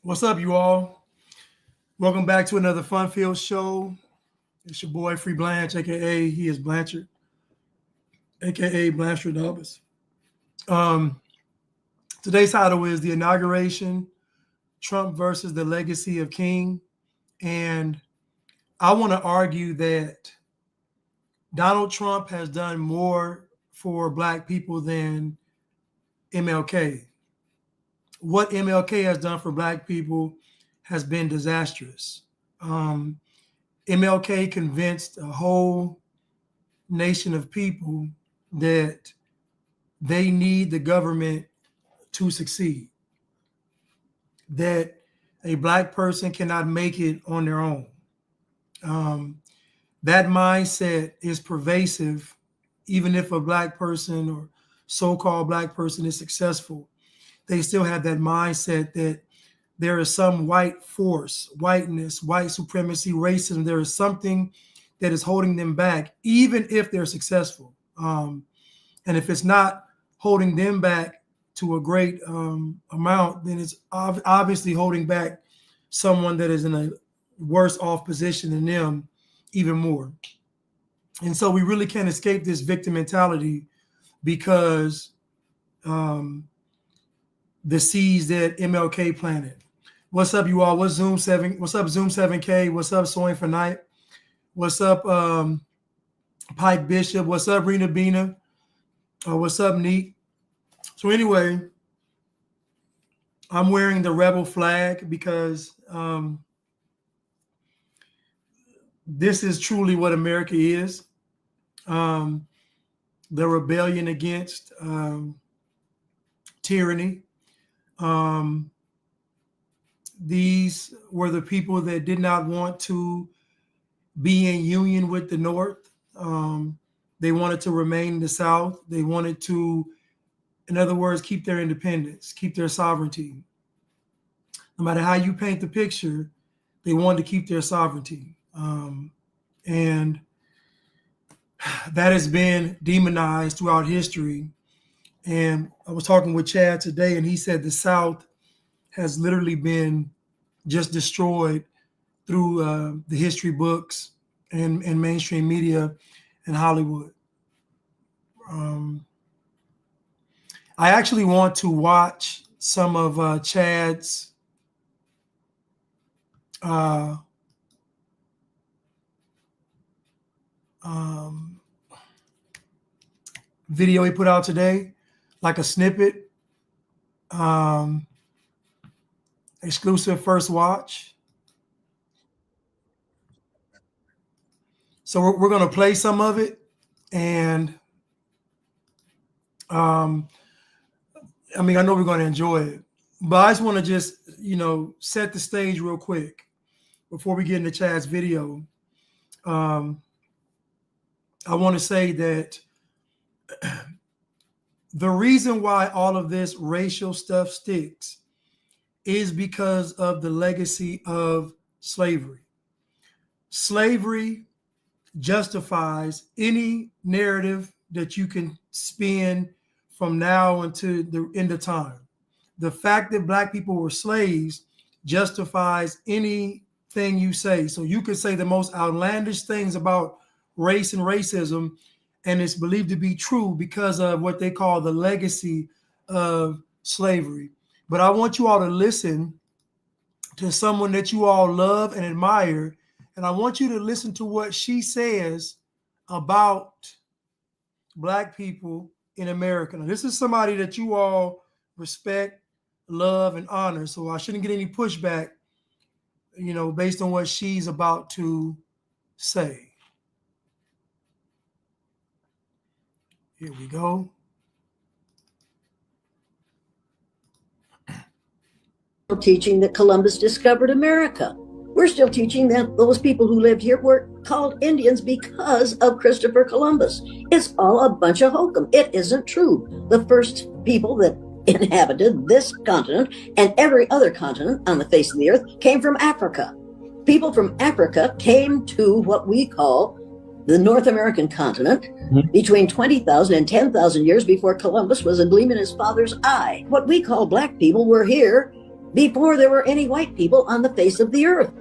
What's up, you all? Welcome back to another fun-filled show. It's your boy Free Blanche, aka he is Blanchard, aka Blanchard Albus. Um, Today's title is the inauguration, Trump versus the legacy of King, and I want to argue that Donald Trump has done more for Black people than MLK. What MLK has done for Black people has been disastrous. MLK convinced a whole nation of people that they need the government to succeed, that a Black person cannot make it on their own. That mindset is pervasive, even if a Black person or so-called Black person is successful. They still have that mindset that there is some white force, whiteness, white supremacy, racism. There is something that is holding them back, even if they're successful. And if it's not holding them back to a great amount, then it's obviously holding back someone that is in a worse off position than them even more. And so we really can't escape this victim mentality because the seeds that MLK planted. What's up, you all? What's Zoom 7? What's up, Zoom 7K? What's up, Sewing for Night? What's up, Pike Bishop? What's up, Rena Bina? What's up, Neat? So anyway, I'm wearing the rebel flag because this is truly what America is. The rebellion against tyranny. These were the people that did not want to be in union with the North. They wanted to remain in the South. They wanted to, in other words, keep their independence, keep their sovereignty. No matter how you paint the picture, they wanted to keep their sovereignty. And that has been demonized throughout history. And I was talking with Chad today, and he said the South has literally been just destroyed through the history books and mainstream media and Hollywood. I actually want to watch some of Chad's video he put out today, like a snippet, exclusive first watch. So we're going to play some of it, and I know we're going to enjoy it, but I just want to set the stage real quick before we get into Chad's video. I want to say that the reason why all of this racial stuff sticks is because of the legacy of slavery. Slavery justifies any narrative that you can spin from now until the end of time. The fact that Black people were slaves justifies anything you say. So you could say the most outlandish things about race and racism, and it's believed to be true because of what they call the legacy of slavery. But I want you all to listen to someone that you all love and admire, and I want you to listen to what she says about Black people in America. Now, this is somebody that you all respect, love, and honor, so I shouldn't get any pushback, based on what she's about to say. Here we go. Teaching that Columbus discovered America. We're still teaching that those people who lived here were called Indians because of Christopher Columbus. It's all a bunch of hokum. It isn't true. The first people that inhabited this continent and every other continent on the face of the earth came from Africa. People from Africa came to what we call the North American continent between 20,000 and 10,000 years before Columbus was a gleam in his father's eye. What we call Black people were here before there were any white people on the face of the earth.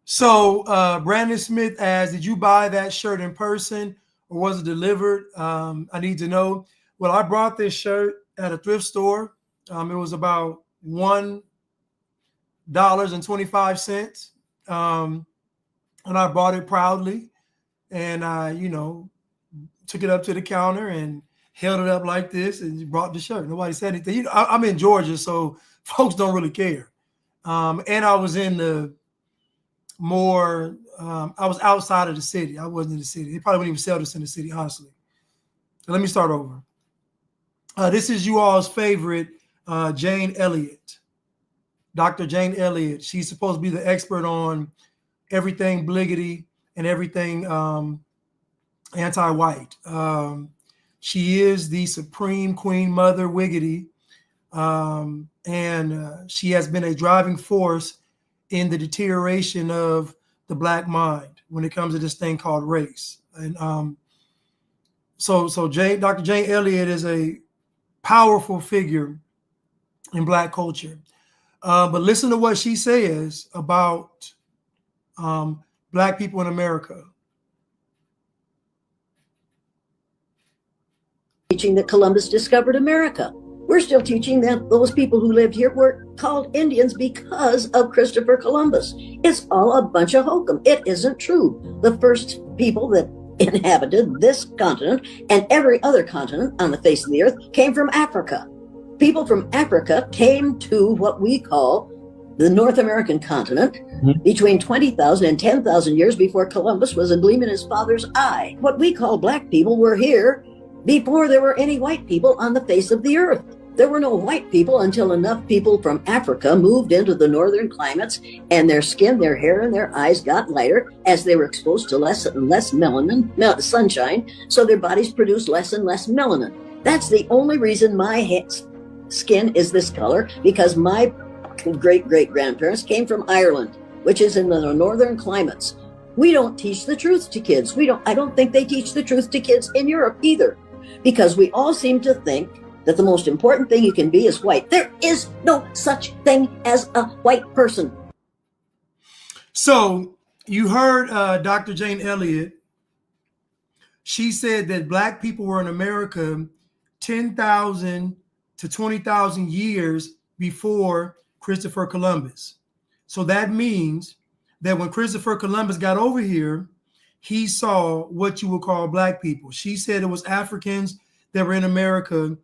So Brandon Smith asks, did you buy that shirt in person or was it delivered? I need to know. Well, I brought this shirt at a thrift store. It was about $1.25. And I bought it proudly. And I, took it up to the counter and held it up like this and brought the shirt. Nobody said anything. I'm in Georgia, so folks don't really care. And I was in the I was outside of the city. I wasn't in the city. They probably wouldn't even sell this in the city, honestly. So let me start over. This is you all's favorite, Jane Elliott, Dr. Jane Elliott. She's supposed to be the expert on everything bliggity and everything anti-white. She is the supreme queen mother wiggity, and she has been a driving force in the deterioration of the Black mind when it comes to this thing called race. And so Dr. Jane Elliott is a powerful figure in Black culture. But listen to what she says about Black people in America. Teaching that Columbus discovered America. We're still teaching that those people who lived here were called Indians because of Christopher Columbus. It's all a bunch of hokum. It isn't true. The first people that inhabited this continent and every other continent on the face of the earth came from Africa. People from Africa came to what we call the North American continent between 20,000 and 10,000 years before Columbus was a gleam in his father's eye. What we call Black people were here before there were any white people on the face of the earth. There were no white people until enough people from Africa moved into the northern climates and their skin, their hair, and their eyes got lighter as they were exposed to less and less melanin, sunshine, so their bodies produced less and less melanin. That's the only reason my skin is this color, because my great-great-grandparents came from Ireland, which is in the northern climates. We don't teach the truth to kids. I don't think they teach the truth to kids in Europe either, because we all seem to think that the most important thing you can be is white. There is no such thing as a white person. So you heard Dr. Jane Elliott. She said that Black people were in America 10,000 to 20,000 years before Christopher Columbus. So that means that when Christopher Columbus got over here, he saw what you would call Black people. She said it was Africans that were in America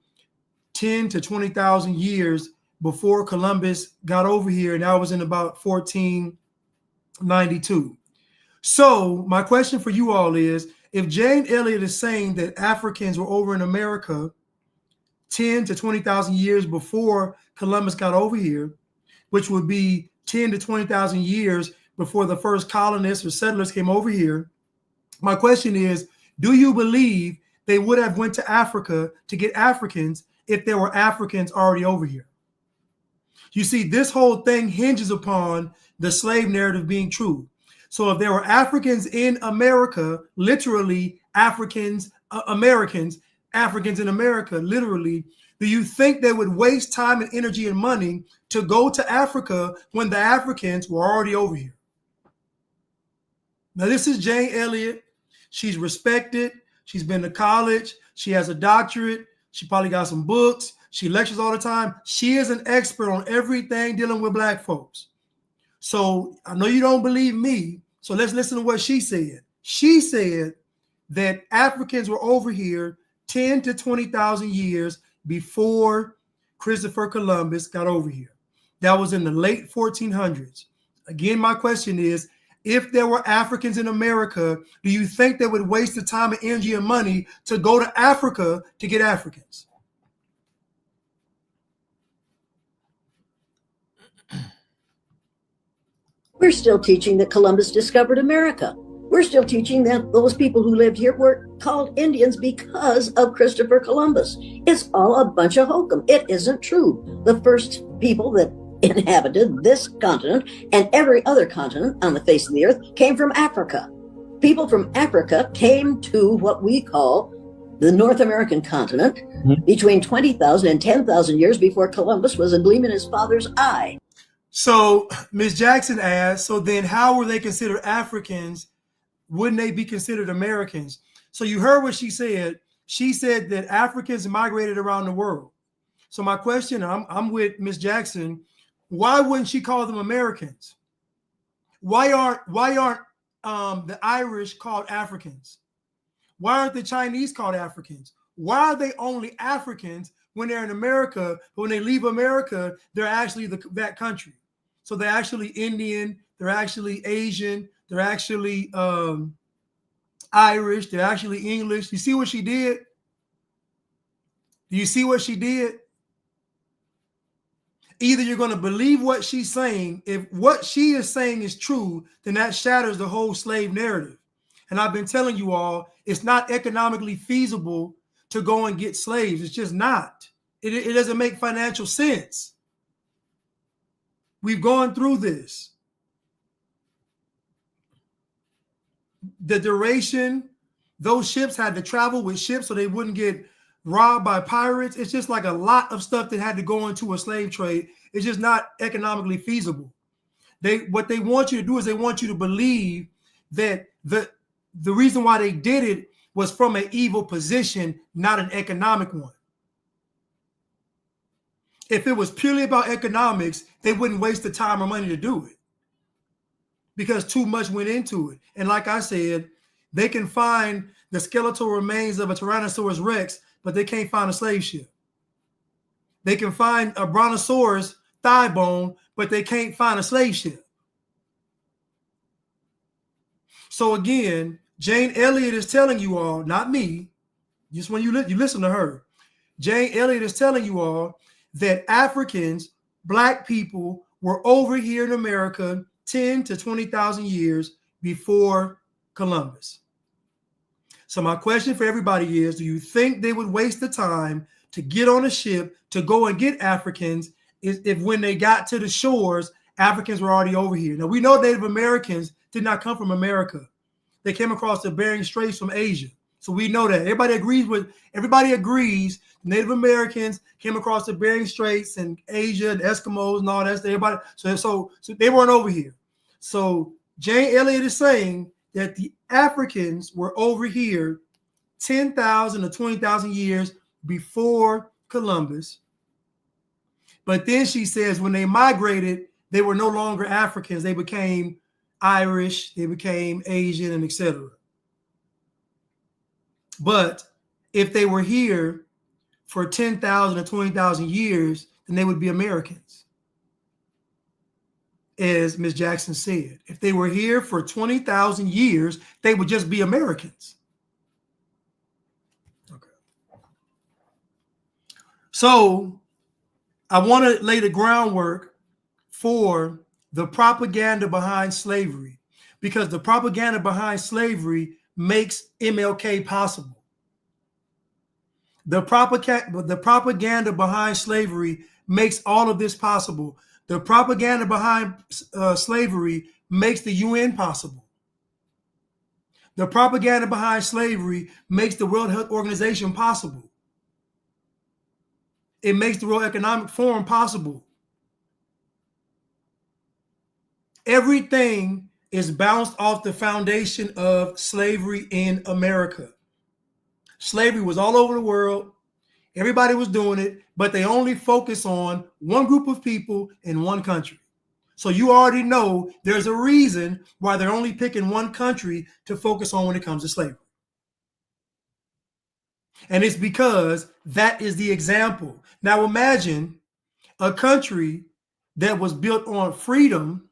10 to 20,000 years before Columbus got over here, and that was in about 1492. So my question for you all is, if Jane Elliott is saying that Africans were over in America 10 to 20,000 years before Columbus got over here, which would be 10 to 20,000 years before the first colonists or settlers came over here, my question is, do you believe they would have went to Africa to get Africans if there were Africans already over here? You see, this whole thing hinges upon the slave narrative being true. So if there were Africans in America, literally Africans in America, literally, do you think they would waste time and energy and money to go to Africa when the Africans were already over here? Now, this is Jane Elliott. She's respected. She's been to college. She has a doctorate. She probably got some books. She lectures all the time. She is an expert on everything dealing with Black folks. So I know you don't believe me. So let's listen to what she said. She said that Africans were over here 10 to 20,000 years before Christopher Columbus got over here. That was in the late 1400s. Again, my question is, if there were Africans in America, do you think they would waste the time and energy and money to go to Africa to get Africans? We're still teaching that Columbus discovered America. We're still teaching that those people who lived here were called Indians because of Christopher Columbus. It's all a bunch of hokum. It isn't true. The first people that inhabited this continent and every other continent on the face of the earth came from Africa. People from Africa came to what we call the North American continent between 20,000 and 10,000 years before Columbus was a gleam in his father's eye. So Ms. Jackson asked, so then how were they considered Africans? Wouldn't they be considered Americans? So you heard what she said. She said that Africans migrated around the world. So my question, I'm with Ms. Jackson. Why wouldn't she call them Americans? Why aren't the Irish called Africans? Why aren't the Chinese called Africans? Why are they only Africans when they're in America? But when they leave America, they're actually that country. So they're actually Indian, they're actually Asian, they're actually Irish, they're actually English. You see what she did? Do you see what she did? Either you're going to believe what she's saying. If what she is saying is true, then that shatters the whole slave narrative. And I've been telling you all, it's not economically feasible to go and get slaves. It's just not. It doesn't make financial sense. We've gone through this. The duration, those ships had to travel with ships so they wouldn't get robbed by pirates. It's just like a lot of stuff that had to go into a slave trade. It's just not economically feasible. What they want you to do is they want you to believe that the reason why they did it was from an evil position, not an economic one. If it was purely about economics, they wouldn't waste the time or money to do it because too much went into it. And like I said, they can find the skeletal remains of a Tyrannosaurus Rex, but they can't find a slave ship. They can find a Brontosaurus thigh bone, but they can't find a slave ship. So again, Jane Elliott is telling you all, not me, just when you listen to her, Jane Elliott is telling you all that Africans, Black people, were over here in America 10 to 20,000 years before Columbus. So my question for everybody is, do you think they would waste the time to get on a ship to go and get Africans if when they got to the shores, Africans were already over here? Now, we know Native Americans did not come from America. They came across the Bering Straits from Asia. So we know that. Everybody agrees Native Americans came across the Bering Straits and Asia, the Eskimos and all that. Everybody, so they weren't over here. So Jane Elliott is saying that the Africans were over here 10,000 to 20,000 years before Columbus. But then she says when they migrated, they were no longer Africans. They became Irish, they became Asian, and etc. But if they were here for 10,000 or 20,000 years, then they would be Americans. As Ms. Jackson said, if they were here for 20,000 years, they would just be Americans. Okay. So I want to lay the groundwork for the propaganda behind slavery, because the propaganda behind slavery makes MLK possible. The propaganda behind slavery makes all of this possible. The propaganda behind slavery makes the UN possible. The propaganda behind slavery makes the World Health Organization possible. It makes the World Economic Forum possible. Everything is bounced off the foundation of slavery in America. Slavery was all over the world. Everybody was doing it, but they only focus on one group of people in one country. So you already know there's a reason why they're only picking one country to focus on when it comes to slavery. And it's because that is the example. Now imagine a country that was built on freedom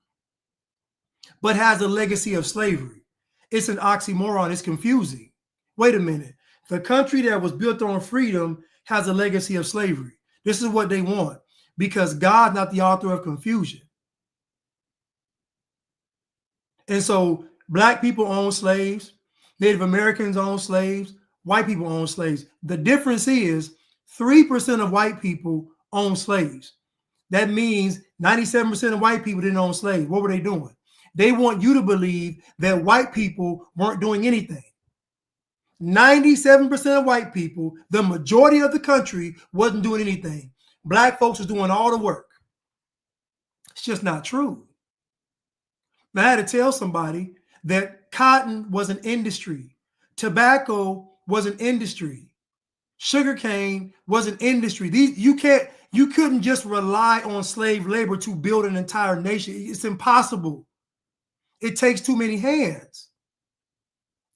but has a legacy of slavery. It's an oxymoron. It's confusing. Wait a minute. The country that was built on freedom has a legacy of slavery. This is what they want, because God's not the author of confusion. And so Black people own slaves, Native Americans own slaves, white people own slaves. The difference is 3% of white people own slaves. That means 97% of white people didn't own slaves. What were they doing? They want you to believe that white people weren't doing anything. 97% of white people, the majority of the country, wasn't doing anything. Black folks was doing all the work. It's just not true. Now, I had to tell somebody that cotton was an industry, tobacco was an industry, sugarcane was an industry. You couldn't just rely on slave labor to build an entire nation. It's impossible. It takes too many hands.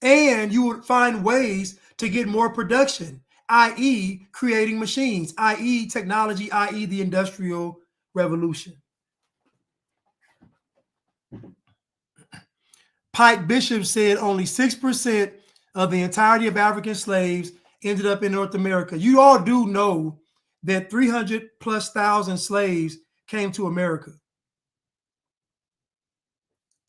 And you would find ways to get more production, i.e., creating machines, i.e., technology, i.e., the Industrial Revolution. Pike Bishop said only 6% of the entirety of African slaves ended up in North America. You all do know that 300,000+ slaves came to America.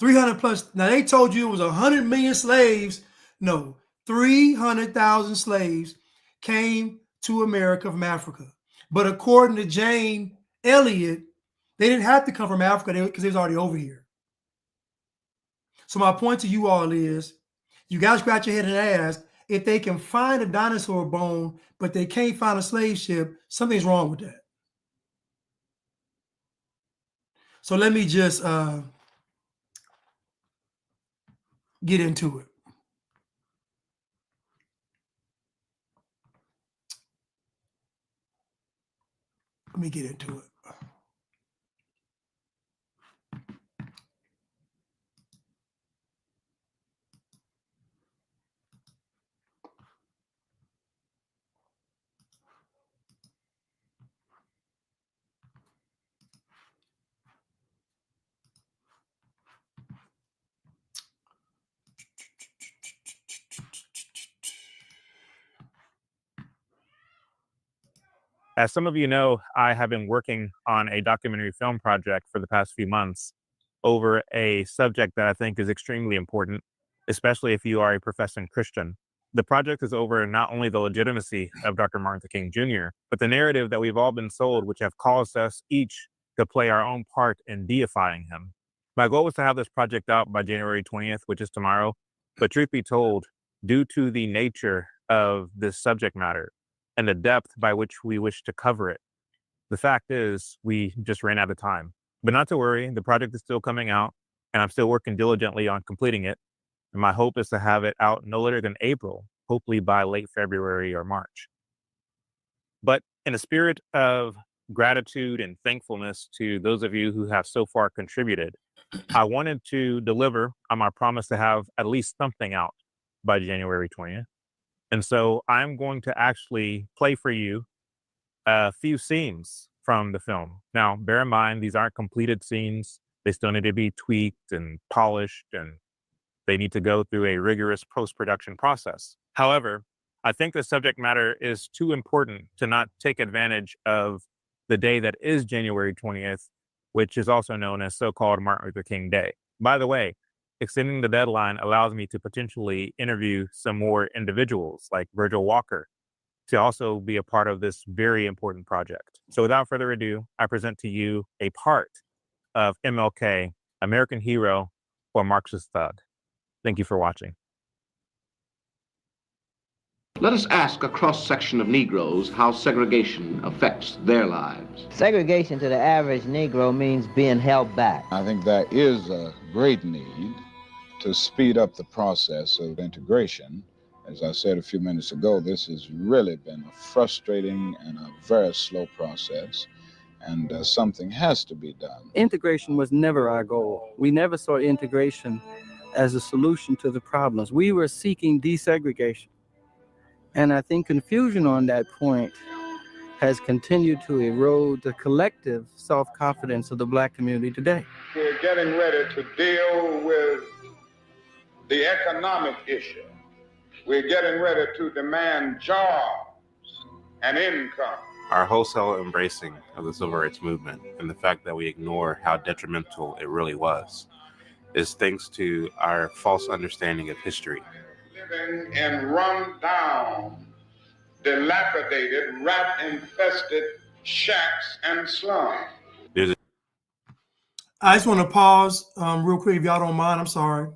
300 plus. Now they told you it was 100 million slaves. No, 300,000 slaves came to America from Africa. But according to Jane Elliott, they didn't have to come from Africa because they was already over here. So my point to you all is, you got to scratch your head and ask, if they can find a dinosaur bone, but they can't find a slave ship, something's wrong with that. So let me just get into it. Let me get into it. As some of you know, I have been working on a documentary film project for the past few months over a subject that I think is extremely important, especially if you are a professing Christian. The project is over not only the legitimacy of Dr. Martin Luther King Jr., but the narrative that we've all been sold, which have caused us each to play our own part in deifying him. My goal was to have this project out by January 20th, which is tomorrow. But truth be told, due to the nature of this subject matter and the depth by which we wish to cover it, the fact is we just ran out of time. But not to worry, the project is still coming out, and I'm still working diligently on completing it. And my hope is to have it out no later than April, hopefully by late February or March. But in a spirit of gratitude and thankfulness to those of you who have so far contributed, I wanted to deliver on my promise to have at least something out by January 20th. And so I'm going to actually play for you a few scenes from the film. Now, bear in mind, these aren't completed scenes. They still need to be tweaked and polished, and they need to go through a rigorous post-production process. However, I think the subject matter is too important to not take advantage of the day that is January 20th, which is also known as so-called Martin Luther King Day. By the way, extending the deadline allows me to potentially interview some more individuals like Virgil Walker to also be a part of this very important project. So without further ado, I present to you a part of MLK, American Hero or Marxist Thug. Thank you for watching. Let us ask a cross-section of Negroes how segregation affects their lives. Segregation to the average Negro means being held back. I think there is a great need to speed up the process of integration. As I said a few minutes ago, this has really been a frustrating and a very slow process, and something has to be done. Integration was never our goal. We never saw integration as a solution to the problems. We were seeking desegregation. And I think confusion on that point has continued to erode the collective self-confidence of the Black community today. We're getting ready to deal with the economic issue. We're getting ready to demand jobs and income. Our wholesale embracing of the civil rights movement and the fact that we ignore how detrimental it really was is thanks to our false understanding of history. Living in run-down, dilapidated, rat-infested shacks and slums. I just want to pause real quick, if y'all don't mind. I'm sorry.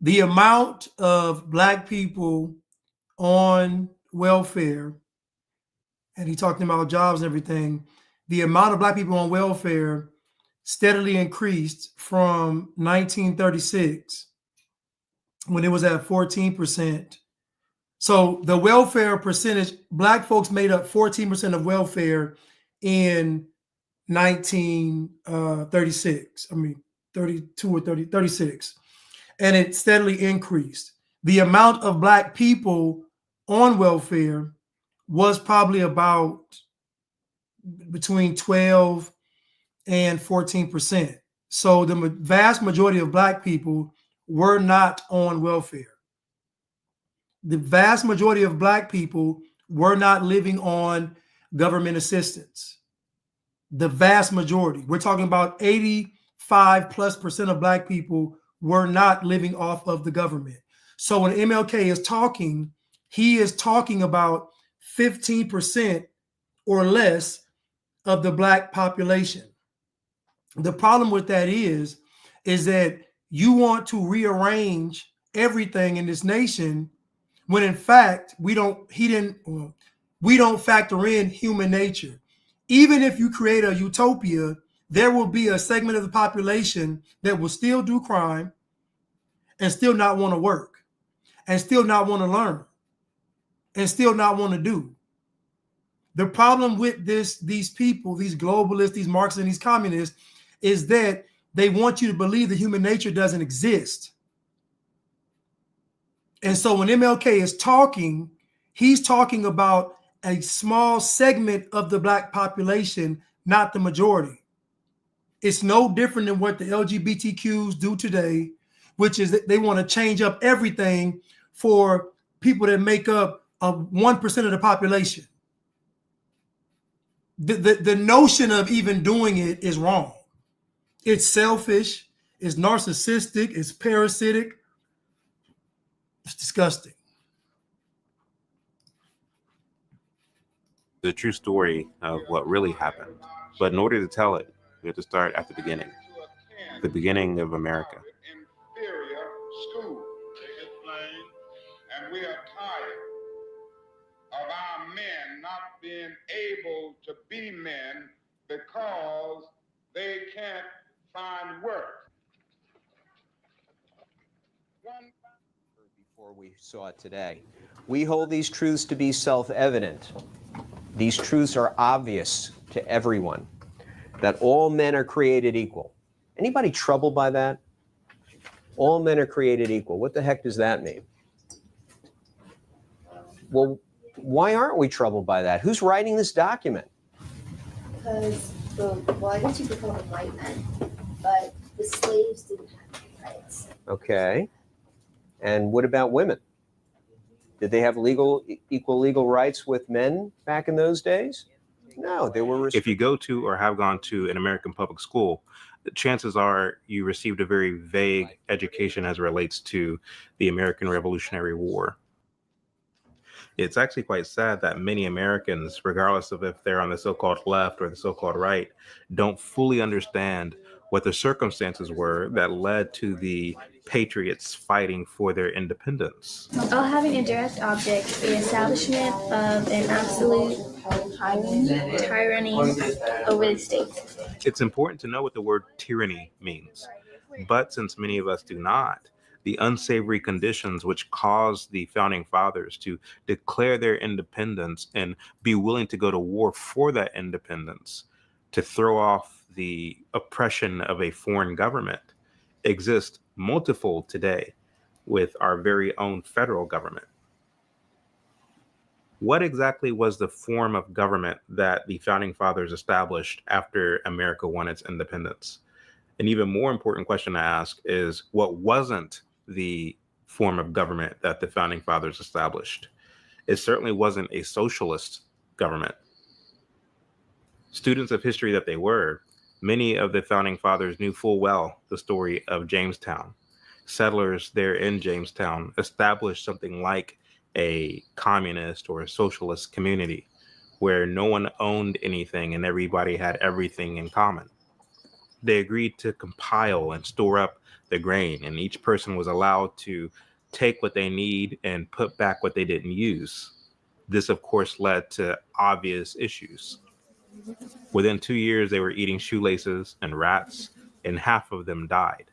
The amount of Black people on welfare, and he talking about jobs and everything, the amount of black people on welfare steadily increased from 1936 when it was at 14%. So the welfare percentage, black folks made up 14% of welfare in 1936. I mean, 32 or 36. And it steadily increased. The amount of black people on welfare was probably about between 12 and 14%. So the vast majority of black people were not on welfare. The vast majority of black people were not living on government assistance. The vast majority. We're talking about 85+% of black people were not living off of the government. So when MLK is talking, he is talking about 15% or less of the black population. The problem with that is that you want to rearrange everything in this nation when in fact we don't factor in human nature. Even if you create a utopia, there will be a segment of the population that will still do crime and still not want to work and still not want to learn and still not want to do. The problem with these people, these globalists, these Marxists, and these communists, is that they want you to believe that human nature doesn't exist. And so when MLK is talking, he's talking about a small segment of the black population, not the majority. It's no different than what the LGBTQs do today, which is that they want to change up everything for people that make up 1% of the population. The notion of even doing it is wrong. It's selfish, it's narcissistic, it's parasitic, it's disgusting. The true story of what really happened. But in order to tell it, we have to start at the beginning of America. Inferior school. And we are tired of our men not being able to be men because they can't find work. Before we saw it today, we hold these truths to be self-evident. These truths are obvious to everyone, that all men are created equal. Anybody troubled by that? All men are created equal. What the heck does that mean? Well, why aren't we troubled by that? Who's writing this document? Because, well, I guess you could call them white men, but the slaves didn't have any rights. Okay. And what about women? Did they have equal legal rights with men back in those days? No, they were If you go to or have gone to an American public school, the chances are you received a very vague education as it relates to the American Revolutionary War. It's actually quite sad that many Americans, regardless of if they're on the so-called left or the so-called right, don't fully understand what the circumstances were that led to the patriots fighting for their independence. I'll have an indirect object, the establishment of an absolute tyranny over the state. It's important to know what the word tyranny means, but since many of us do not, the unsavory conditions which caused the founding fathers to declare their independence and be willing to go to war for that independence, to throw off the oppression of a foreign government, exist multiple today with our very own federal government. What exactly was the form of government that the founding fathers established after America won its independence? An even more important question to ask is, what wasn't the form of government that the founding fathers established? It certainly wasn't a socialist government. Students of history that they were, many of the founding fathers knew full well the story of Jamestown. Settlers there in Jamestown established something like a communist or a socialist community where no one owned anything and everybody had everything in common. They agreed to compile and store up the grain, and each person was allowed to take what they need and put back what they didn't use. This, of course, led to obvious issues. Within 2 years, they were eating shoelaces and rats, and half of them died.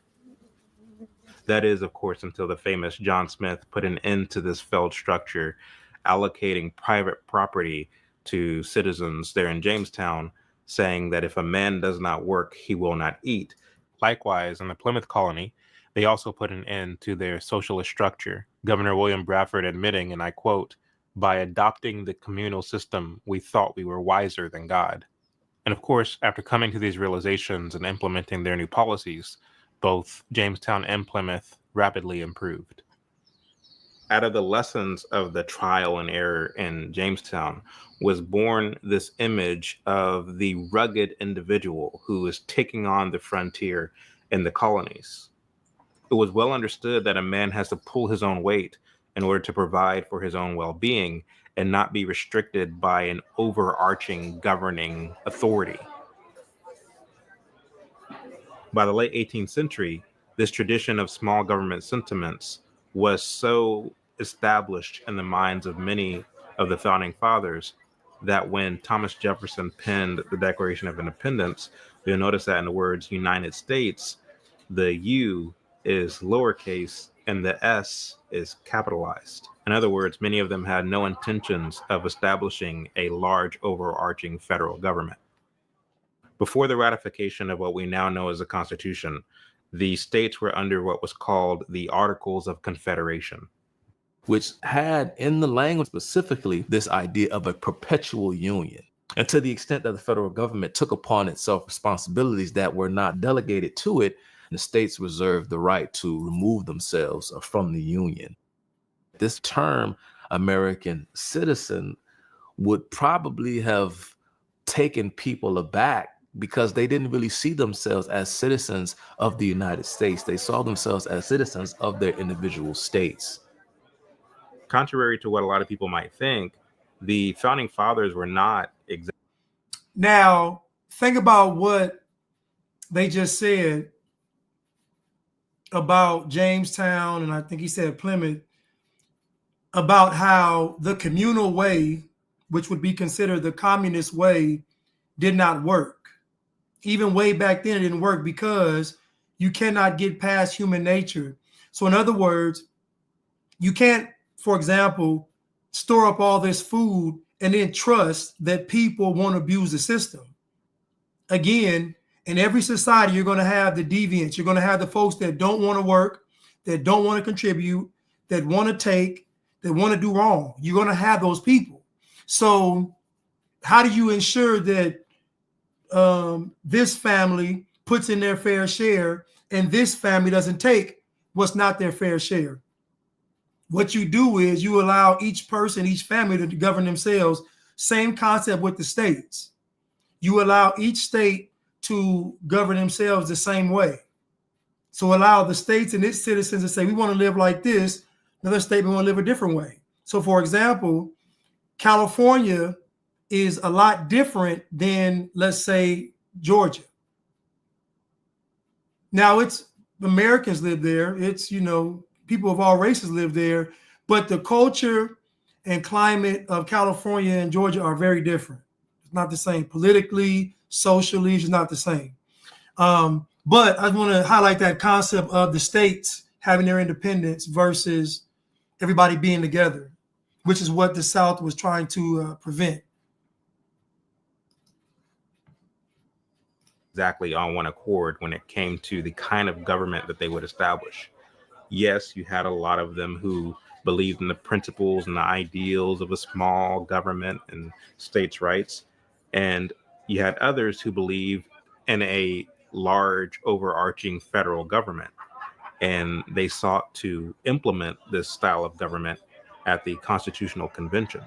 That is, of course, until the famous John Smith put an end to this failed structure, allocating private property to citizens there in Jamestown, saying that if a man does not work, he will not eat. Likewise, in the Plymouth colony, they also put an end to their socialist structure, Governor William Bradford admitting, and I quote, "By adopting the communal system, we thought we were wiser than God." And of course, after coming to these realizations and implementing their new policies, both Jamestown and Plymouth rapidly improved. Out of the lessons of the trial and error in Jamestown was born this image of the rugged individual who is taking on the frontier in the colonies. It was well understood that a man has to pull his own weight in order to provide for his own well-being and not be restricted by an overarching governing authority. By the late 18th century, this tradition of small government sentiments was so established in the minds of many of the founding fathers that when Thomas Jefferson penned the Declaration of Independence, you'll notice that in the words United States, the U is lowercase and the S is capitalized. In other words, many of them had no intentions of establishing a large overarching federal government. Before the ratification of what we now know as the Constitution, the states were under what was called the Articles of Confederation, which had in the language specifically this idea of a perpetual union. And to the extent that the federal government took upon itself responsibilities that were not delegated to it, the states reserved the right to remove themselves from the union. This term, American citizen, would probably have taken people aback because they didn't really see themselves as citizens of the United States. They saw themselves as citizens of their individual states. Contrary to what a lot of people might think, the founding fathers were not exactly. Now, think about what they just said about Jamestown, and I think he said Plymouth, about how the communal way, which would be considered the communist way, did not work. Even way back then, it didn't work because you cannot get past human nature. So in other words, you can't, for example, store up all this food and then trust that people won't abuse the system. Again, in every society, you're going to have the deviants. You're going to have the folks that don't want to work, that don't want to contribute, that want to take, that want to do wrong. You're going to have those people. So how do you ensure that this family puts in their fair share and this family doesn't take what's not their fair share? What you do is you allow each person, each family to govern themselves. Same concept with the states. You allow each state to govern themselves the same way. So allow the states and its citizens to say, we want to live like this. Another state, we want to live a different way. So for example, California is a lot different than, let's say, Georgia. Now it's Americans live there. It's, people of all races live there, but the culture and climate of California and Georgia are very different. It's not the same politically, socially, it's not the same. But I want to highlight that concept of the states having their independence versus everybody being together, which is what the South was trying to prevent. Exactly on one accord when it came to the kind of government that they would establish. Yes, you had a lot of them who believed in the principles and the ideals of a small government and states' rights. And you had others who believed in a large overarching federal government. And they sought to implement this style of government at the Constitutional Convention.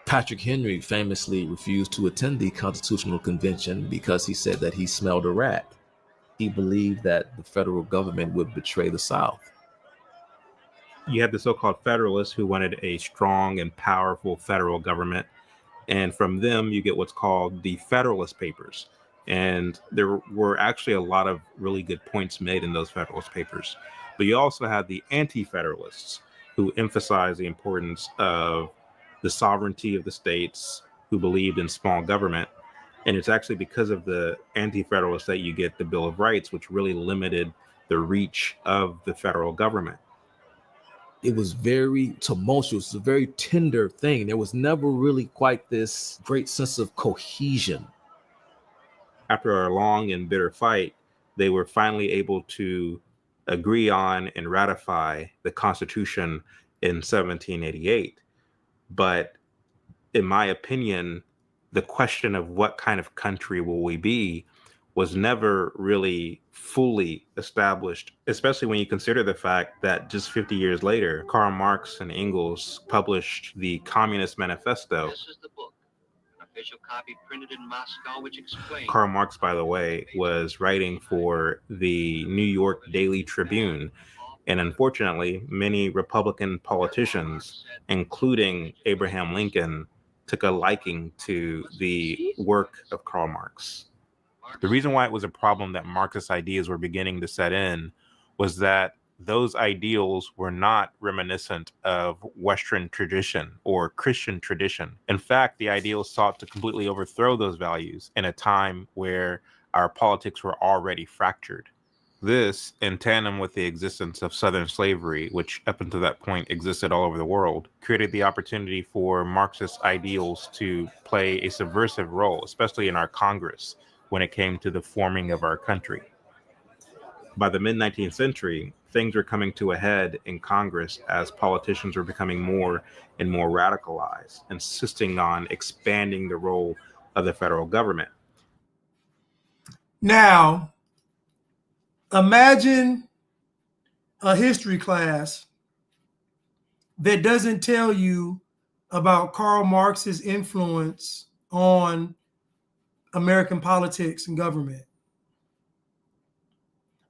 Patrick Henry famously refused to attend the Constitutional Convention because he said that he smelled a rat. He believed that the federal government would betray the South. You had the so-called Federalists who wanted a strong and powerful federal government. And from them, you get what's called the Federalist Papers. And there were actually a lot of really good points made in those Federalist Papers. But you also had the Anti-Federalists who emphasized the importance of the sovereignty of the states, who believed in small government. And it's actually because of the anti-federalists that you get the Bill of Rights, which really limited the reach of the federal government. It was very tumultuous, a very tender thing. There was never really quite this great sense of cohesion. After a long and bitter fight, they were finally able to agree on and ratify the Constitution in 1788. But in my opinion, the question of what kind of country will we be was never really fully established, especially when you consider the fact that just 50 years later, Karl Marx and Engels published the Communist Manifesto. This is the book, an official copy printed in Moscow, which explains. Karl Marx, by the way, was writing for the New York Daily Tribune. And unfortunately, many Republican politicians, including Abraham Lincoln, took a liking to the work of Karl Marx. The reason why it was a problem that Marxist ideas were beginning to set in was that those ideals were not reminiscent of Western tradition or Christian tradition. In fact, the ideals sought to completely overthrow those values in a time where our politics were already fractured. This, in tandem with the existence of Southern slavery, which up until that point existed all over the world, created the opportunity for Marxist ideals to play a subversive role, especially in our Congress, when it came to the forming of our country. By the mid-19th century, things were coming to a head in Congress as politicians were becoming more and more radicalized, insisting on expanding the role of the federal government. Now, imagine a history class that doesn't tell you about Karl Marx's influence on American politics and government.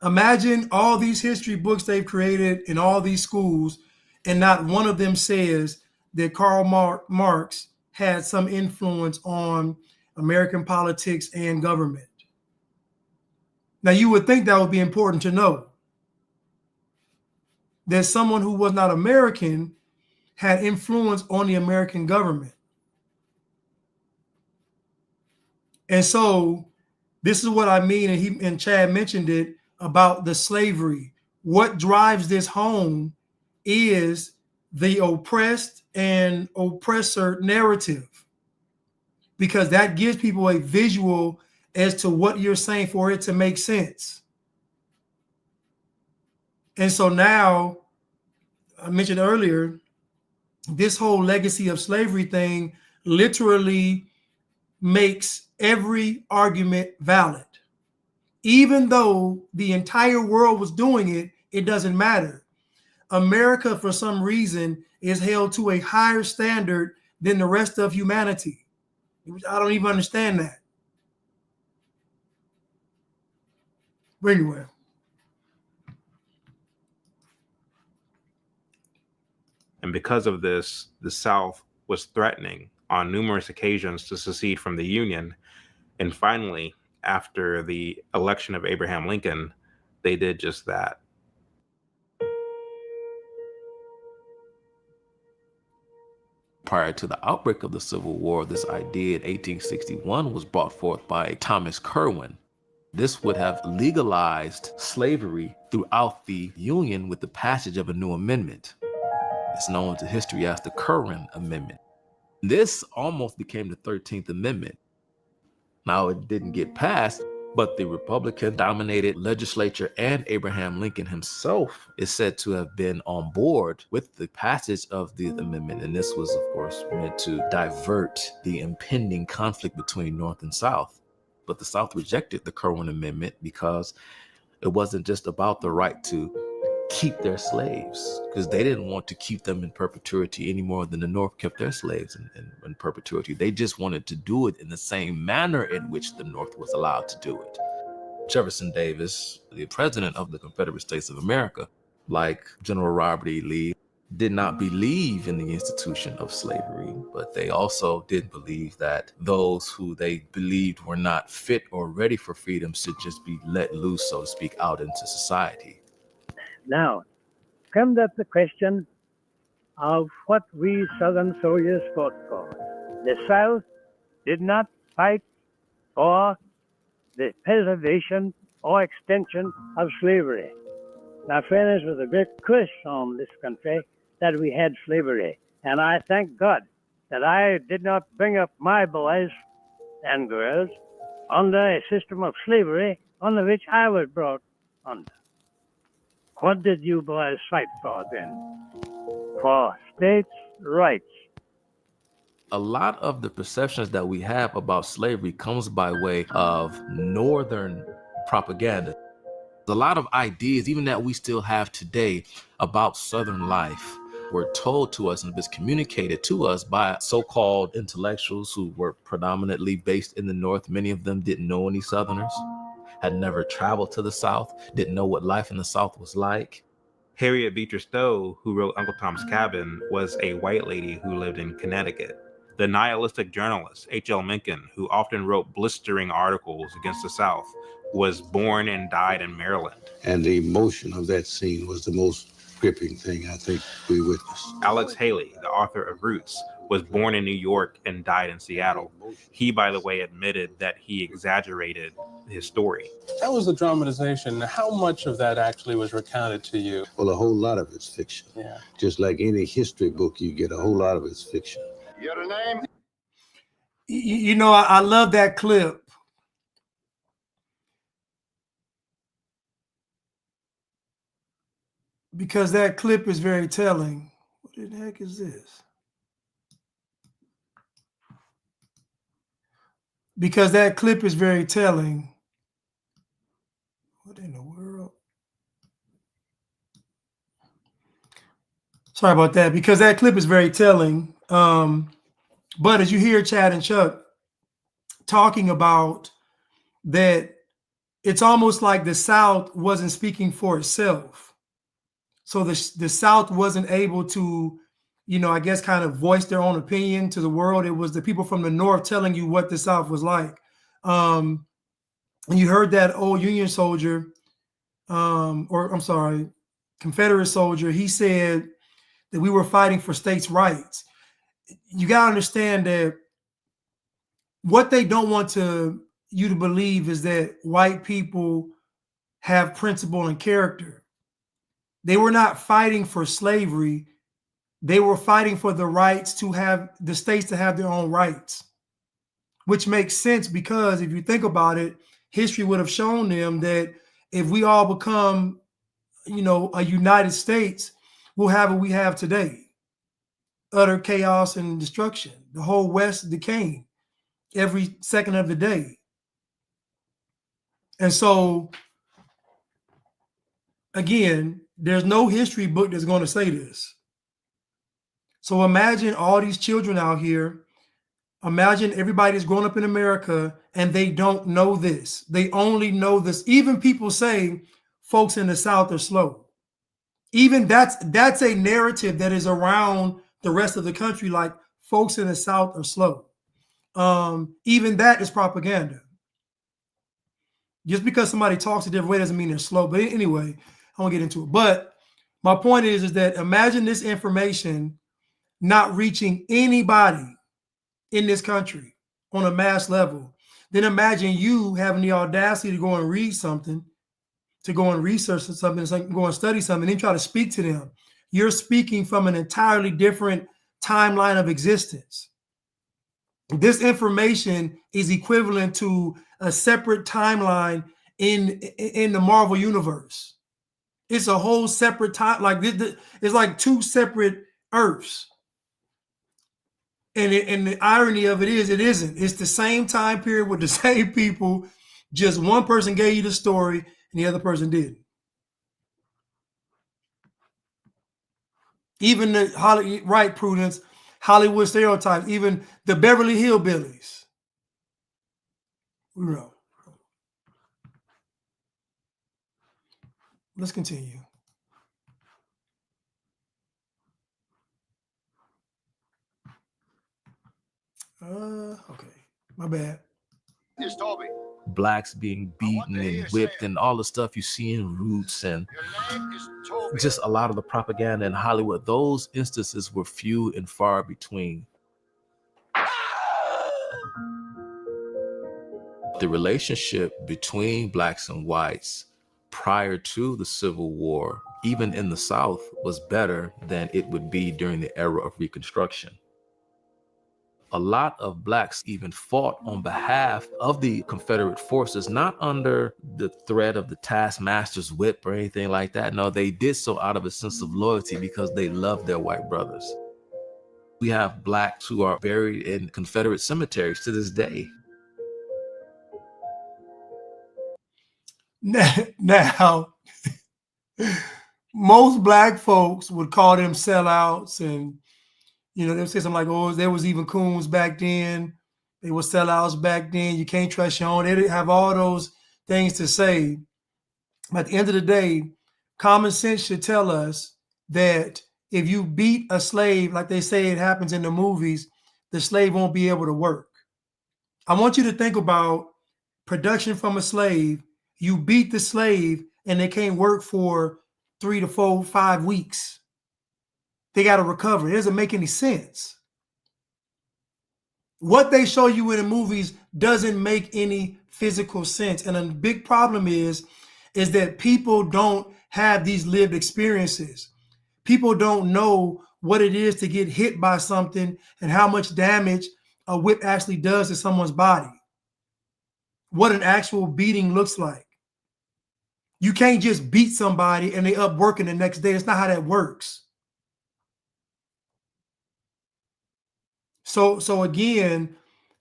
Imagine all these history books they've created in all these schools, and not one of them says that Karl Marx had some influence on American politics and government. Now, you would think that would be important to know, that someone who was not American had influence on the American government. And so this is what I mean, and Chad mentioned it, about the slavery. What drives this home is the oppressed and oppressor narrative, because that gives people a visual as to what you're saying for it to make sense. And so now, I mentioned earlier, this whole legacy of slavery thing literally makes every argument valid. Even though the entire world was doing it, it doesn't matter. America, for some reason, is held to a higher standard than the rest of humanity. I don't even understand that. But anyway. And because of this, the South was threatening on numerous occasions to secede from the Union. And finally, after the election of Abraham Lincoln, they did just that. Prior to the outbreak of the Civil War, this idea in 1861 was brought forth by Thomas Kirwan. This would have legalized slavery throughout the Union with the passage of a new amendment. It's known to history as the Kirwan Amendment. This almost became the 13th Amendment. Now, it didn't get passed, but the Republican-dominated legislature and Abraham Lincoln himself is said to have been on board with the passage of the amendment. And this was, of course, meant to divert the impending conflict between North and South. But the South rejected the Kirwan Amendment because it wasn't just about the right to keep their slaves, because they didn't want to keep them in perpetuity any more than the North kept their slaves in perpetuity. They just wanted to do it in the same manner in which the North was allowed to do it. Jefferson Davis, the president of the Confederate States of America, like General Robert E. Lee, did not believe in the institution of slavery, but they also did believe that those who they believed were not fit or ready for freedom should just be let loose, so to speak, out into society. Now, comes up the question of what we Southern soldiers fought for. The South did not fight for the preservation or extension of slavery. Now, friends, it was a great curse on this country that we had slavery. And I thank God that I did not bring up my boys and girls under a system of slavery under which I was brought under. What did you boys fight for then? For states' rights. A lot of the perceptions that we have about slavery comes by way of Northern propaganda. A lot of ideas, even that we still have today, about Southern life were told to us and was communicated to us by so-called intellectuals who were predominantly based in the North. Many of them didn't know any Southerners, had never traveled to the South, didn't know what life in the South was like. Harriet Beecher Stowe, who wrote Uncle Tom's Cabin, was a white lady who lived in Connecticut. The nihilistic journalist H.L. Mencken, who often wrote blistering articles against the South, was born and died in Maryland. And the emotion of that scene was the most gripping thing I think we witnessed. Alex Haley, the author of Roots, was born in New York and died in Seattle. He, by the way, admitted that he exaggerated his story. That was a dramatization. How much of that actually was recounted to you? Well, a whole lot of it's fiction. Yeah. Just like any history book you get, a whole lot of it's fiction. Your name? You know, I love that clip. Because that clip is very telling. What the heck is this? Because that clip is very telling. What in the world? Sorry about that. Because that clip is very telling. But as you hear Chad and Chuck talking about that, it's almost like the South wasn't speaking for itself. So the South wasn't able to, you know, I guess kind of voice their own opinion to the world. It was the people from the North telling you what the South was like. And you heard that old Union soldier, or I'm sorry, Confederate soldier, he said that we were fighting for states' rights. You got to understand that what they don't want you to believe is that white people have principle and character. They were not fighting for slavery. They were fighting for the rights to have the states to have their own rights, which makes sense because if you think about it, history would have shown them that if we all become, you know, a United States, we'll have what we have today. Utter chaos and destruction. The whole West decaying every second of the day. And so, again, there's no history book that's going to say this. So imagine all these children out here. Imagine everybody that's grown up in America and they don't know this. They only know this. Even people say folks in the South are slow. Even that's a narrative that is around the rest of the country, like folks in the South are slow. Even that is propaganda. Just because somebody talks a different way doesn't mean they're slow. But anyway, I won't get into it. But my point is that imagine this information not reaching anybody in this country on a mass level. Then imagine you having the audacity to go and read something, to go and research something, go and study something, and try to speak to them. You're speaking from an entirely different timeline of existence. This information is equivalent to a separate timeline in the Marvel universe. It's a whole separate time. Like it's like two separate Earths. And the irony of it is, it isn't. It's the same time period with the same people. Just one person gave you the story and the other person didn't. Even the right, Prudence, Hollywood stereotypes, even the Beverly Hillbillies. No. Let's continue. Okay, my bad. It's Toby. Blacks being beaten and whipped and all the stuff you see in Roots and just a lot of the propaganda in Hollywood. Those instances were few and far between. The relationship between blacks and whites prior to the Civil War, even in the South, was better than it would be during the era of Reconstruction. A lot of blacks even fought on behalf of the Confederate forces, not under the threat of the taskmaster's whip or anything like that. No, they did so out of a sense of loyalty because they loved their white brothers. We have blacks who are buried in Confederate cemeteries to this day. Now, most black folks would call them sellouts, and they'll say something like, "Oh, there was even coons back then. They were sellouts back then. You can't trust your own." They have all those things to say. But at the end of the day, common sense should tell us that if you beat a slave, like they say it happens in the movies, the slave won't be able to work. I want you to think about production from a slave. You beat the slave and they can't work for 3 to 4, 5 weeks. They got to recover. It doesn't make any sense. What they show you in the movies doesn't make any physical sense. And a big problem is that people don't have these lived experiences. People don't know what it is to get hit by something and how much damage a whip actually does to someone's body. What an actual beating looks like. You can't just beat somebody and they up working the next day. It's not how that works. So again,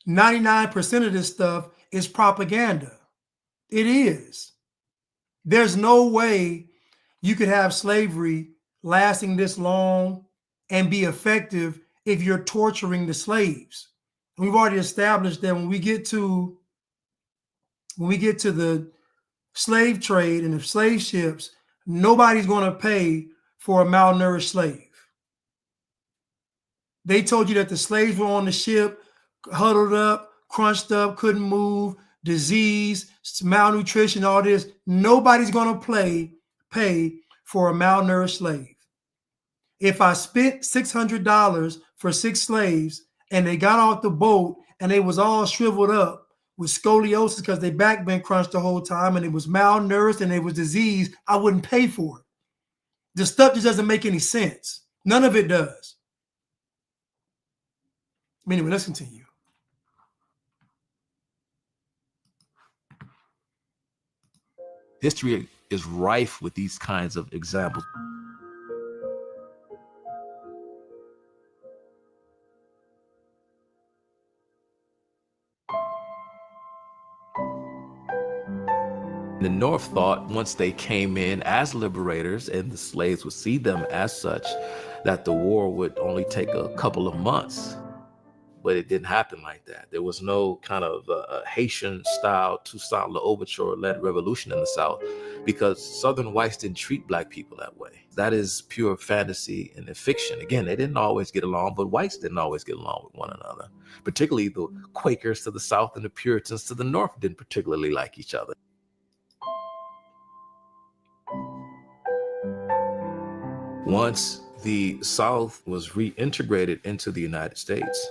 99% of this stuff is propaganda. It is. There's no way you could have slavery lasting this long and be effective if you're torturing the slaves. And we've already established that when we get to the slave trade and the slave ships, nobody's going to pay for a malnourished slave. They told you that the slaves were on the ship, huddled up, crunched up, couldn't move, disease, malnutrition, all this. Nobody's going to pay for a malnourished slave. If I spent $600 for 6 slaves and they got off the boat and they was all shriveled up with scoliosis because their back been crunched the whole time and it was malnourished and it was diseased, I wouldn't pay for it. The stuff just doesn't make any sense. None of it does. Anyway, let's continue. History is rife with these kinds of examples. The North thought once they came in as liberators and the slaves would see them as such, that the war would only take a couple of months. But it didn't happen like that. There was no kind of Haitian-style Toussaint L'Ouverture-led revolution in the South because Southern whites didn't treat black people that way. That is pure fantasy and fiction. Again, they didn't always get along, but whites didn't always get along with one another. Particularly the Quakers to the South and the Puritans to the North didn't particularly like each other. Once the South was reintegrated into the United States,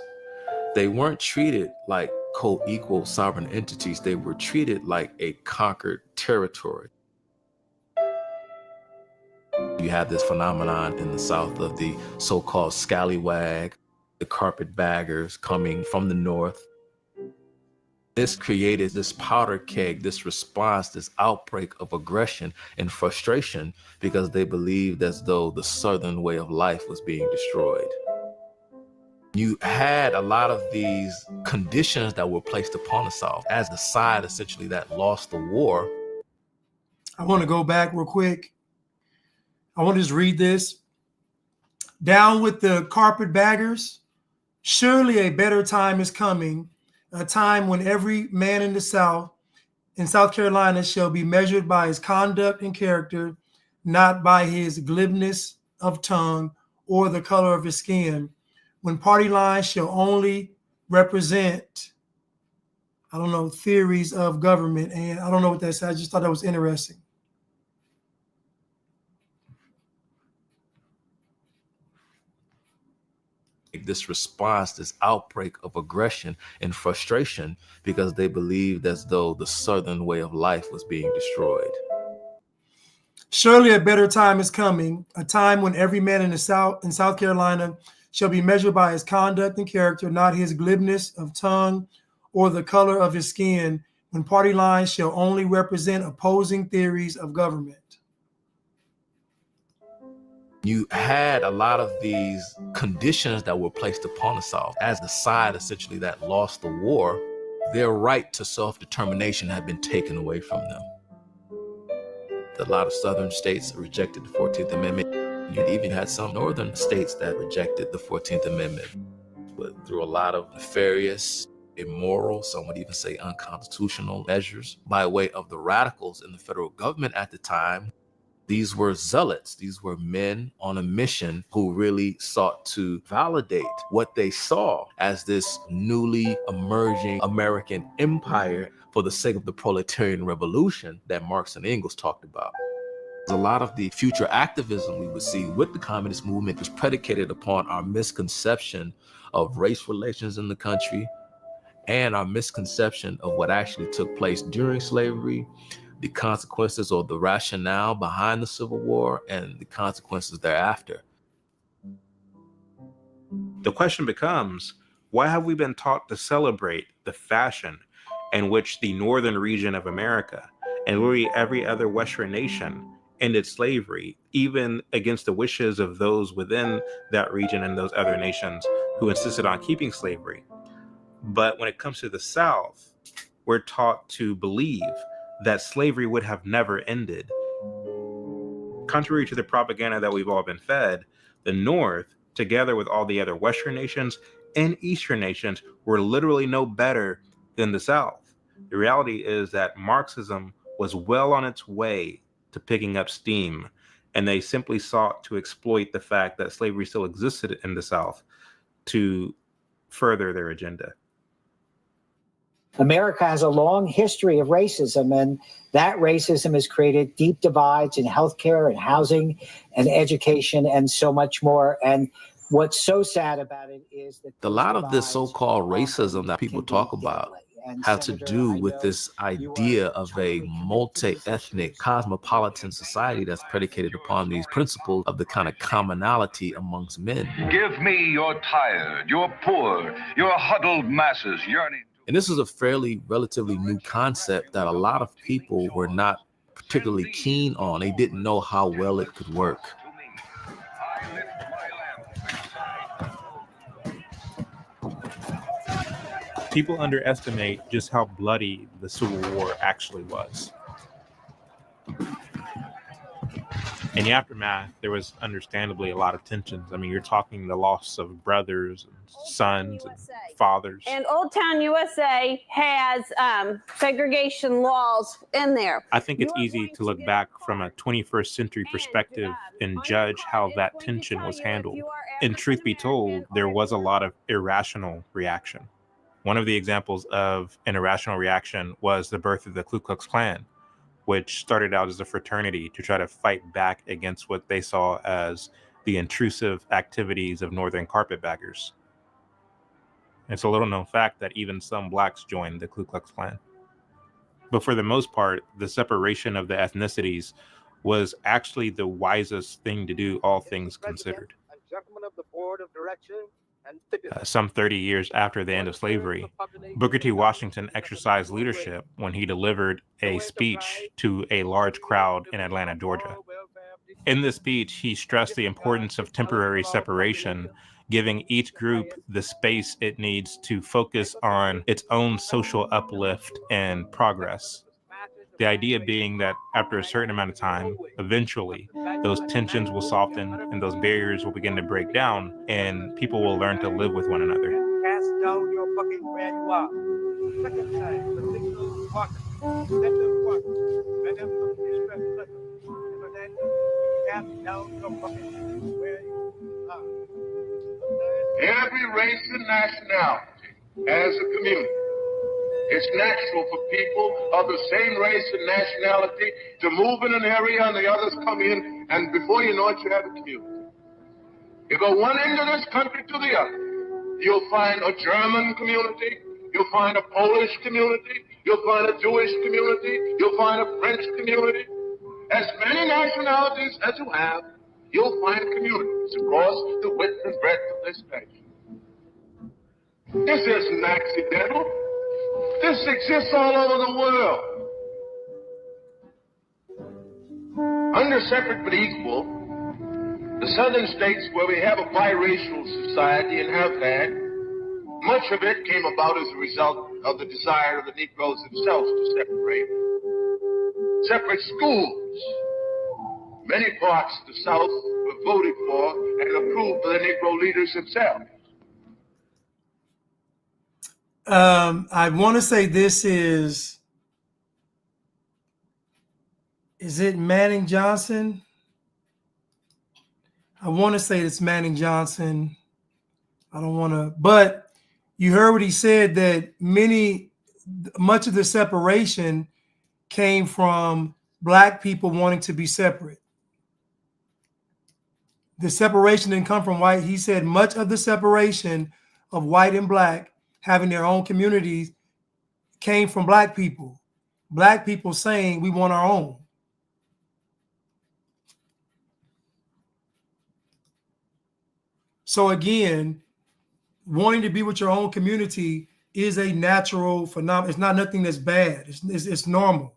they weren't treated like co-equal sovereign entities. They were treated like a conquered territory. You have this phenomenon in the South of the so-called scallywag, the carpetbaggers coming from the North. This created this powder keg, this response, this outbreak of aggression and frustration because they believed as though the Southern way of life was being destroyed. You had a lot of these conditions that were placed upon the South as the side essentially that lost the war. I want to go back real quick. I want to just read this. Down with the carpetbaggers. Surely a better time is coming, a time when every man in the South, in South Carolina, shall be measured by his conduct and character, not by his glibness of tongue or the color of his skin. When party lines shall only represent, theories of government. And I don't know what that said. I just thought that was interesting. this response, this outbreak of aggression and frustration because they believed as though the Southern way of life was being destroyed. Surely a better time is coming, a time when every man in South Carolina shall be measured by his conduct and character, not his glibness of tongue or the color of his skin, when party lines shall only represent opposing theories of government. You had a lot of these conditions that were placed upon the South as the side essentially that lost the war. Their right to self-determination had been taken away from them. A lot of Southern states rejected the 14th Amendment. You even had some Northern states that rejected the 14th Amendment. But through a lot of nefarious, immoral, some would even say unconstitutional measures by way of the radicals in the federal government at the time. These were zealots. These were men on a mission who really sought to validate what they saw as this newly emerging American empire for the sake of the proletarian revolution that Marx and Engels talked about. A lot of the future activism we would see with the communist movement was predicated upon our misconception of race relations in the country and our misconception of what actually took place during slavery, the consequences or the rationale behind the Civil War, and the consequences thereafter. The question becomes, why have we been taught to celebrate the fashion in which the northern region of America and literally every other Western nation ended slavery, even against the wishes of those within that region and those other nations who insisted on keeping slavery? But when it comes to the South, we're taught to believe that slavery would have never ended. Contrary to the propaganda that we've all been fed, the North, together with all the other Western nations and Eastern nations, were literally no better than the South. The reality is that Marxism was well on its way to picking up steam, and they simply sought to exploit the fact that slavery still existed in the South to further their agenda. America has a long history of racism, and that racism has created deep divides in healthcare and housing and education and so much more. And what's so sad about it is that a lot of this so-called racism that people talk about has to do with this idea of a multi-ethnic cosmopolitan society that's predicated upon these principles of the kind of commonality amongst men. Give me your tired, your poor, your huddled masses yearning. And this is a relatively new concept that a lot of people were not particularly keen on. They didn't know how well it could work. People underestimate just how bloody the Civil War actually was. In the aftermath, there was understandably a lot of tensions. I mean, you're talking the loss of brothers and sons and fathers. And Old Town USA has segregation laws in there. I think it's easy to look back from a 21st century perspective and judge how that tension was handled. And truth be told, there was a lot of irrational reaction. One of the examples of an irrational reaction was the birth of the Ku Klux Klan, which started out as a fraternity to try to fight back against what they saw as the intrusive activities of Northern carpetbaggers. It's a little known fact that even some blacks joined the Ku Klux Klan. But for the most part, the separation of the ethnicities was actually the wisest thing to do, all things considered. Gentlemen of the board of directors, Some 30 years after the end of slavery, Booker T. Washington exercised leadership when he delivered a speech to a large crowd in Atlanta, Georgia. In this speech, he stressed the importance of temporary separation, giving each group the space it needs to focus on its own social uplift and progress. The idea being that after a certain amount of time, eventually, those tensions will soften and those barriers will begin to break down and people will learn to live with one another. cast down your bucket where you are. Second time, the signal walk. Let them walk. Let them look distress. So then, cast down your bucket where you are. Every race and nationality as a community. It's natural for people of the same race and nationality to move in an area and the others come in, and before you know it, you have a community. You go one end of this country to the other. you'll find a German community, you'll find a Polish community, you'll find a Jewish community, you'll find a French community. As many nationalities as you have, you'll find communities across the width and breadth of this nation. This isn't accidental. This exists all over the world. Under separate but equal, the southern states where we have a biracial society and have had, much of it came about as a result of the desire of the Negroes themselves to separate. Separate schools. Many parts of the South were voted for and approved by the Negro leaders themselves. I want to say this is it Manning Johnson? I want to say it's Manning Johnson. I don't want to, but you heard what he said, that much of the separation came from Black people wanting to be separate. The separation didn't come from white. He said much of the separation of white and Black having their own communities came from Black people. Black people saying we want our own. So again, wanting to be with your own community is a natural phenomenon. It's not nothing that's bad. It's normal.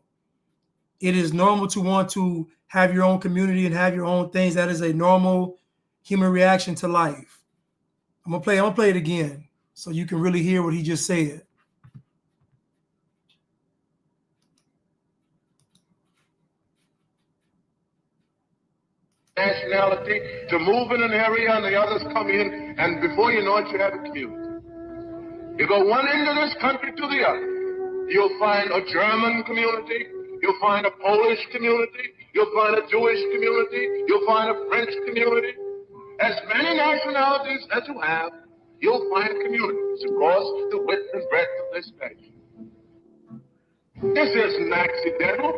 It is normal to want to have your own community and have your own things. That is a normal human reaction to life. I'm gonna play it again so you can really hear what he just said. Nationality to move in an area and the others come in, and before you know it, you have a community. You go one end of this country to the other. You'll find a German community, you'll find a Polish community, you'll find a Jewish community, you'll find a French community. As many nationalities as you have, you'll find communities across the width and breadth of this nation. This isn't accidental.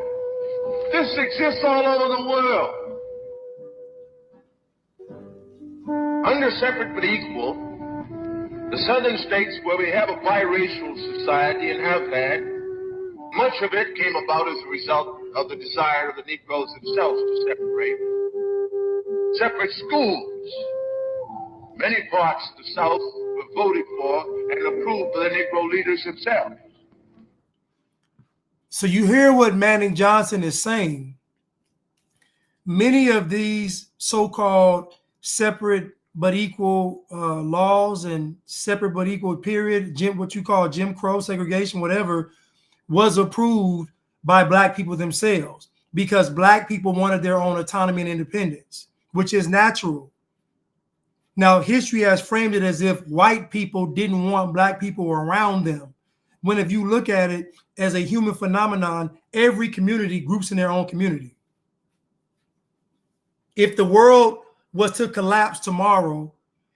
This exists all over the world. Under separate but equal, the southern states where we have a biracial society and have had, much of it came about as a result of the desire of the Negroes themselves to separate. Separate schools. Many parts of the South were voted for and approved by the Negro leaders themselves. So you hear what Manning Johnson is saying. Many of these so-called separate but equal laws and separate but equal period, what you call Jim Crow, segregation, whatever, was approved by Black people themselves because Black people wanted their own autonomy and independence, which is natural. Now, history has framed it as if white people didn't want Black people around them, when if you look at it as a human phenomenon, every community groups in their own community. If the world was to collapse tomorrow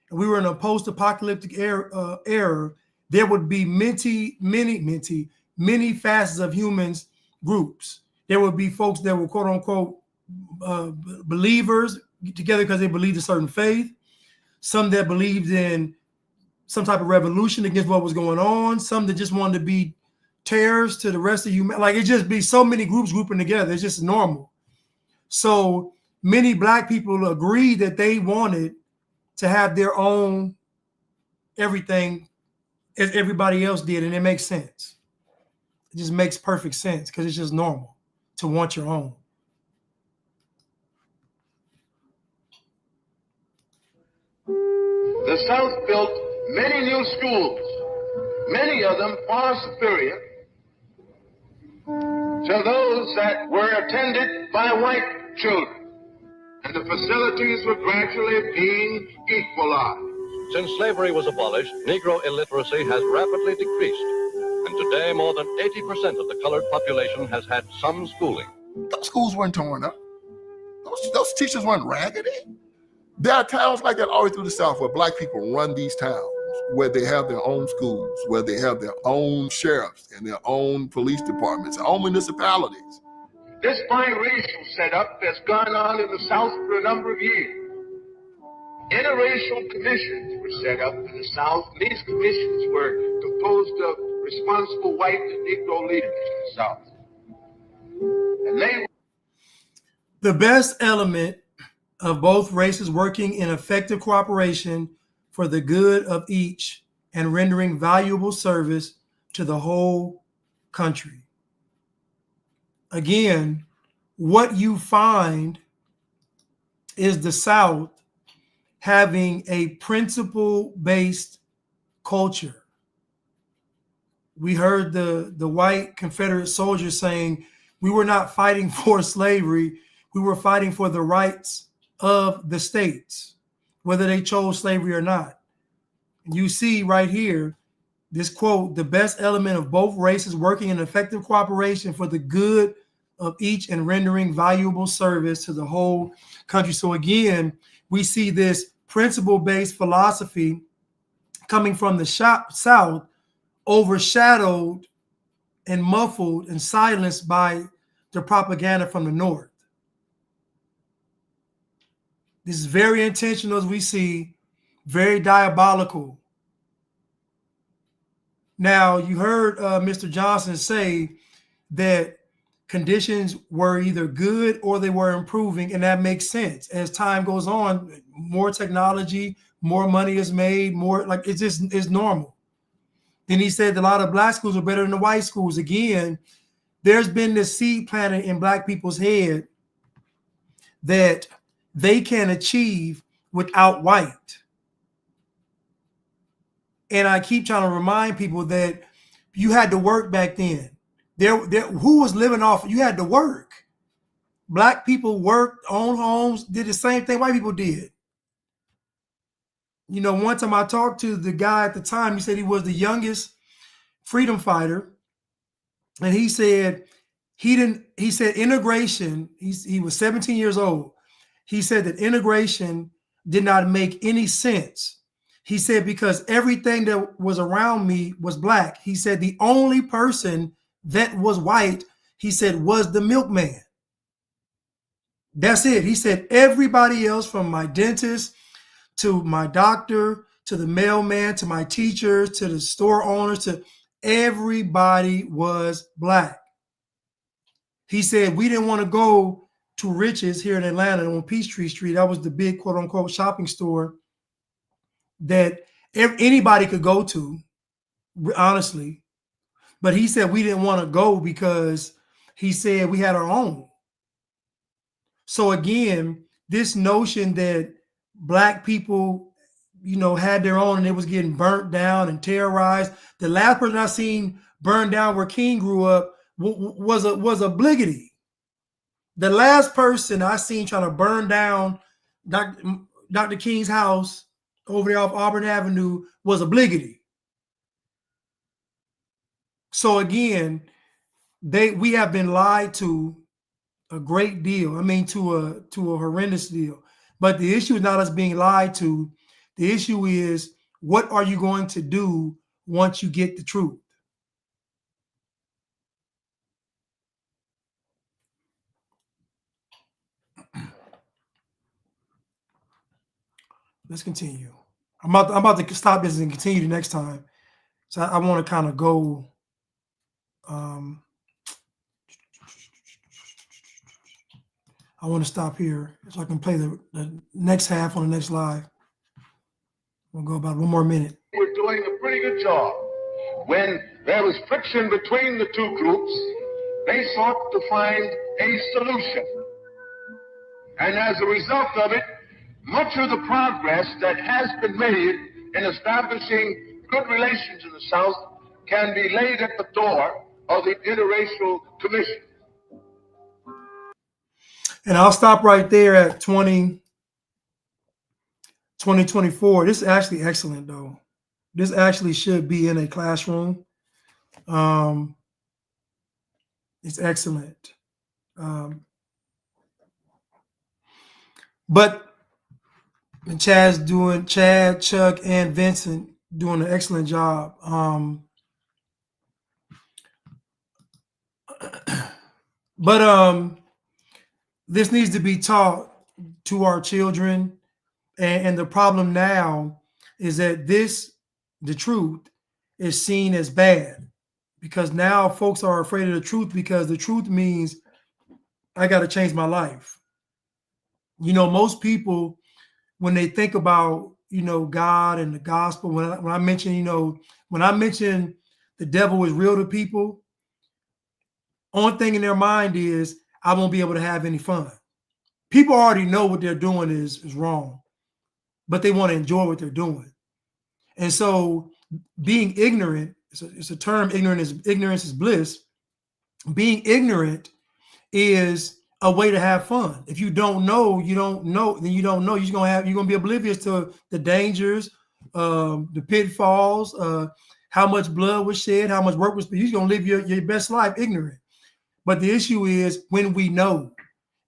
and we were in a post-apocalyptic era, there would be many facets of humans groups. There would be folks that were quote unquote believers together because they believed a certain faith, some that believed in some type of revolution against what was going on, some that just wanted to be terrorists to the rest of humanity. Like it just be so many groups grouping together. It's just normal. So many Black people agreed that they wanted to have their own everything as everybody else did, and it makes sense. It just makes perfect sense because it's just normal to want your own. The South built many new schools, many of them far superior to those that were attended by white children, and the facilities were gradually being equalized. Since slavery was abolished, Negro illiteracy has rapidly decreased, and today more than 80% of the colored population has had some schooling. Those schools weren't torn up. Those teachers weren't raggedy. There are towns like that all the way through the South where Black people run these towns, where they have their own schools, where they have their own sheriffs and their own police departments, their own municipalities. This biracial setup has gone on in the South for a number of years. Interracial commissions were set up in the South. These commissions were composed of responsible white and Negro leaders in the South. And they The best element of both races working in effective cooperation for the good of each and rendering valuable service to the whole country. Again, what you find is the South having a principle-based culture. We heard the white Confederate soldiers saying, we were not fighting for slavery, we were fighting for the rights of the states, whether they chose slavery or not. You see right here, this quote, the best element of both races working in effective cooperation for the good of each and rendering valuable service to the whole country. So again, we see this principle-based philosophy coming from the South, overshadowed and muffled and silenced by the propaganda from the North. This is very intentional, as we see, very diabolical. Now, you heard Mr. Johnson say that conditions were either good or they were improving, and that makes sense. As time goes on, more technology, more money is made, more, like, it's just, it's normal. Then he said a lot of black schools are better than the white schools. Again, there's been this seed planted in black people's head that they can achieve without white. And I keep trying to remind people that you had to work back then. Who was living off? You had to work. Black people worked, owned homes, did the same thing white people did. You know, one time I talked to the guy at the time, he said he was the youngest freedom fighter. And he said he said integration, he was 17 years old. He said that integration did not make any sense. He said, because everything that was around me was black. He said the only person that was white, he said, was the milkman. That's it. He said everybody else, from my dentist to my doctor, to the mailman, to my teachers, to the store owners, to everybody was black. He said we didn't want to go to Riches here in Atlanta on Peachtree Street. That was the big quote unquote shopping store that anybody could go to, honestly. But he said we didn't want to go because he said we had our own. So again, this notion that black people, you know, had their own and it was getting burnt down and terrorized. The last person I seen burned down where King grew up was a Bliggity. The last person I seen trying to burn down Dr. King's house over there off Auburn Avenue was a Bliggity. So again, we have been lied to a great deal. I mean, to a horrendous deal. But the issue is not us being lied to. The issue is, what are you going to do once you get the truth? Let's continue. I'm about to stop this and continue the next time. So I want to kind of go. I want to stop here so I can play the next half on the next live. We'll go about 1 more minute. We're doing a pretty good job. When there was friction between the two groups, they sought to find a solution. And as a result of it, much of the progress that has been made in establishing good relations in the South can be laid at the door of the Interracial Commission. And I'll stop right there at 2024. This is actually excellent, though. This actually should be in a classroom. It's excellent. But Chad, Chuck, and Vincent doing an excellent job. But this needs to be taught to our children. And the problem now is that the truth is seen as bad, because now folks are afraid of the truth, because the truth means I got to change my life. Most people, when they think about, God and the gospel, when I mention, when I mention the devil is real to people, only thing in their mind is I won't be able to have any fun. People already know what they're doing is wrong, but they want to enjoy what they're doing. And so being ignorant, it's a term, ignorance is bliss. Being ignorant is a way to have fun. If you don't know, then you don't know. You're gonna be oblivious to the dangers, the pitfalls, how much blood was shed, how much work was. You're gonna live your best life ignorant. But the issue is when we know,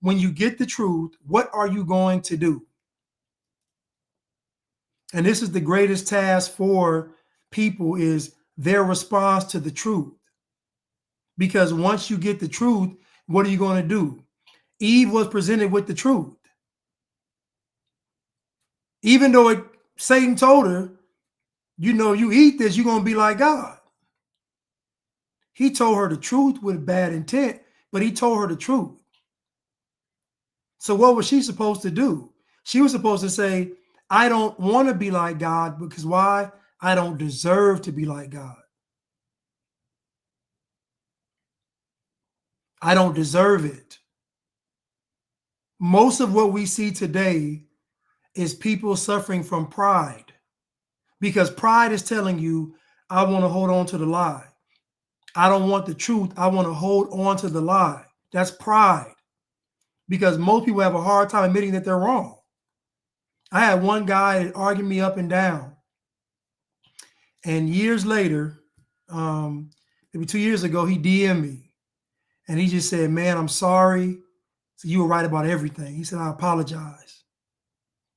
when you get the truth, what are you going to do? And this is the greatest task for people, is their response to the truth. Because once you get the truth, what are you going to do? Eve was presented with the truth. Even though Satan told her, you eat this, you're going to be like God. He told her the truth with bad intent, but he told her the truth. So what was she supposed to do? She was supposed to say, I don't want to be like God, because why? I don't deserve to be like God. I don't deserve it. Most of what we see today is people suffering from pride, because pride is telling you, I want to hold on to the lie. I don't want the truth. I want to hold on to the lie. That's pride, because most people have a hard time admitting that they're wrong. I had one guy that argued me up and down. And years later, maybe 2 years ago, he DM'd me. And he just said, man, I'm sorry. So you were right about everything. He said, I apologize.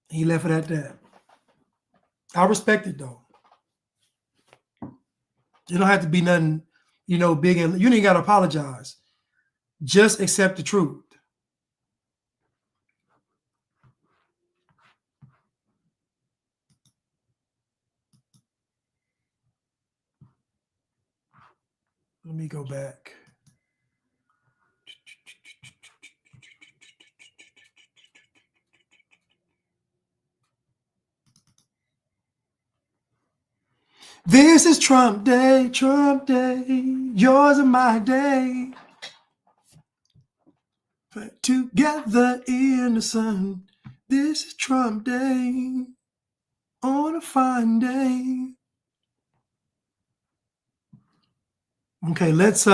And he left it at that. I respect it, though. You don't have to be nothing, big. And you ain't got to apologize. Just accept the truth. Let me go back. This is Trump Day, yours and my day. Together in the sun, this is Trump Day, on a fine day. Okay, let's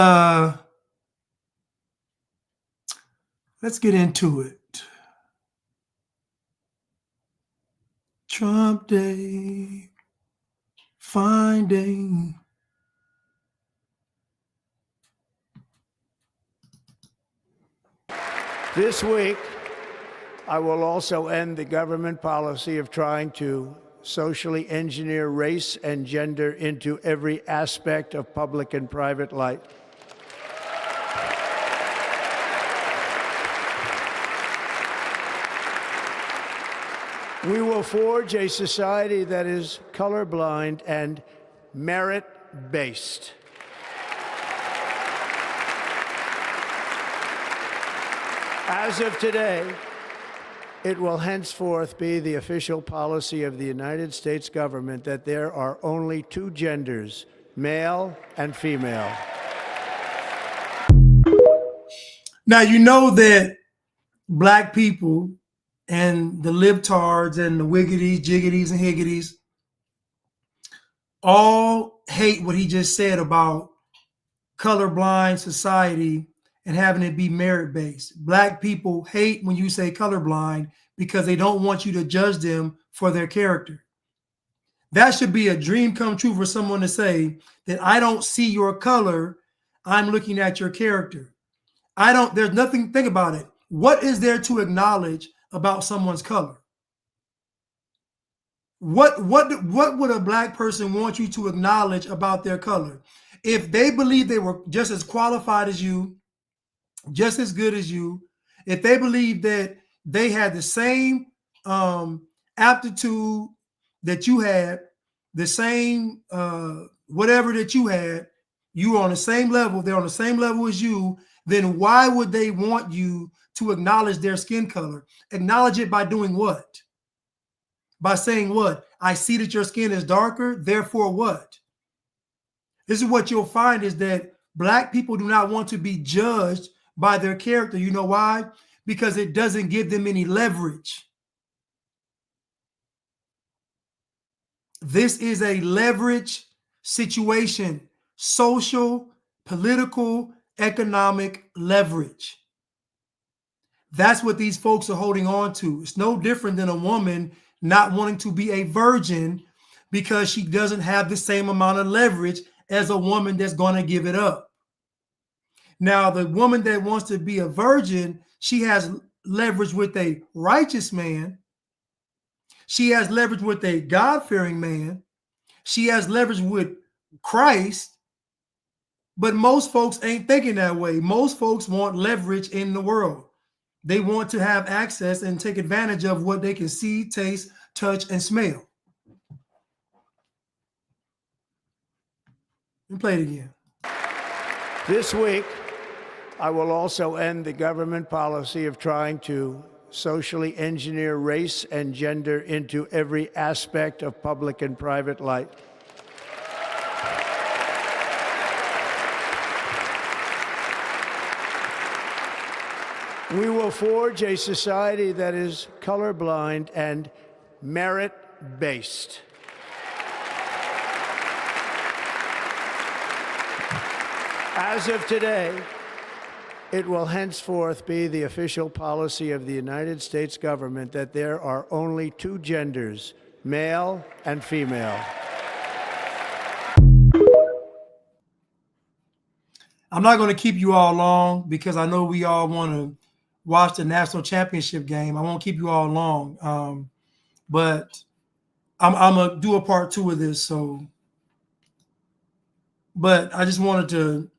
get into it. Trump Day, fine day. This week, I will also end the government policy of trying to socially engineer race and gender into every aspect of public and private life. We will forge a society that is colorblind and merit-based. As of today, it will henceforth be the official policy of the United States government that there are only two genders, male and female. Now, you know that Black people and the libtards and the wiggities, jiggities, and higgities all hate what he just said about colorblind society and having it be merit-based. Black people hate when you say colorblind because they don't want you to judge them for their character. That should be a dream come true for someone to say that I don't see your color, I'm looking at your character. There's nothing, think about it. What is there to acknowledge about someone's color? What would a Black person want you to acknowledge about their color? If they believe they were just as qualified as you, just as good as you, if they believe that they had the same aptitude that you had, the same whatever that you had, you were on the same level, they're on the same level as you, then why would they want you to acknowledge their skin color? Acknowledge it by doing what? By saying what? I see that your skin is darker, therefore what? This is what you'll find is that Black people do not want to be judged by their character. You know why? Because it doesn't give them any leverage. This is a leverage situation, social, political, economic leverage. That's what these folks are holding on to. It's no different than a woman not wanting to be a virgin because she doesn't have the same amount of leverage as a woman that's going to give it up. Now, the woman that wants to be a virgin, she has leverage with a righteous man. She has leverage with a God-fearing man. She has leverage with Christ. But most folks ain't thinking that way. Most folks want leverage in the world. They want to have access and take advantage of what they can see, taste, touch, and smell. And play it again. This week, I will also end the government policy of trying to socially engineer race and gender into every aspect of public and private life. We will forge a society that is colorblind and merit-based. As of today, it will henceforth be the official policy of the United States government that there are only two genders, male and female. I'm not going to keep you all long because I know we all want to watch the national championship game. I won't keep you all long, but I'm going to do a part 2 of this. But I just wanted to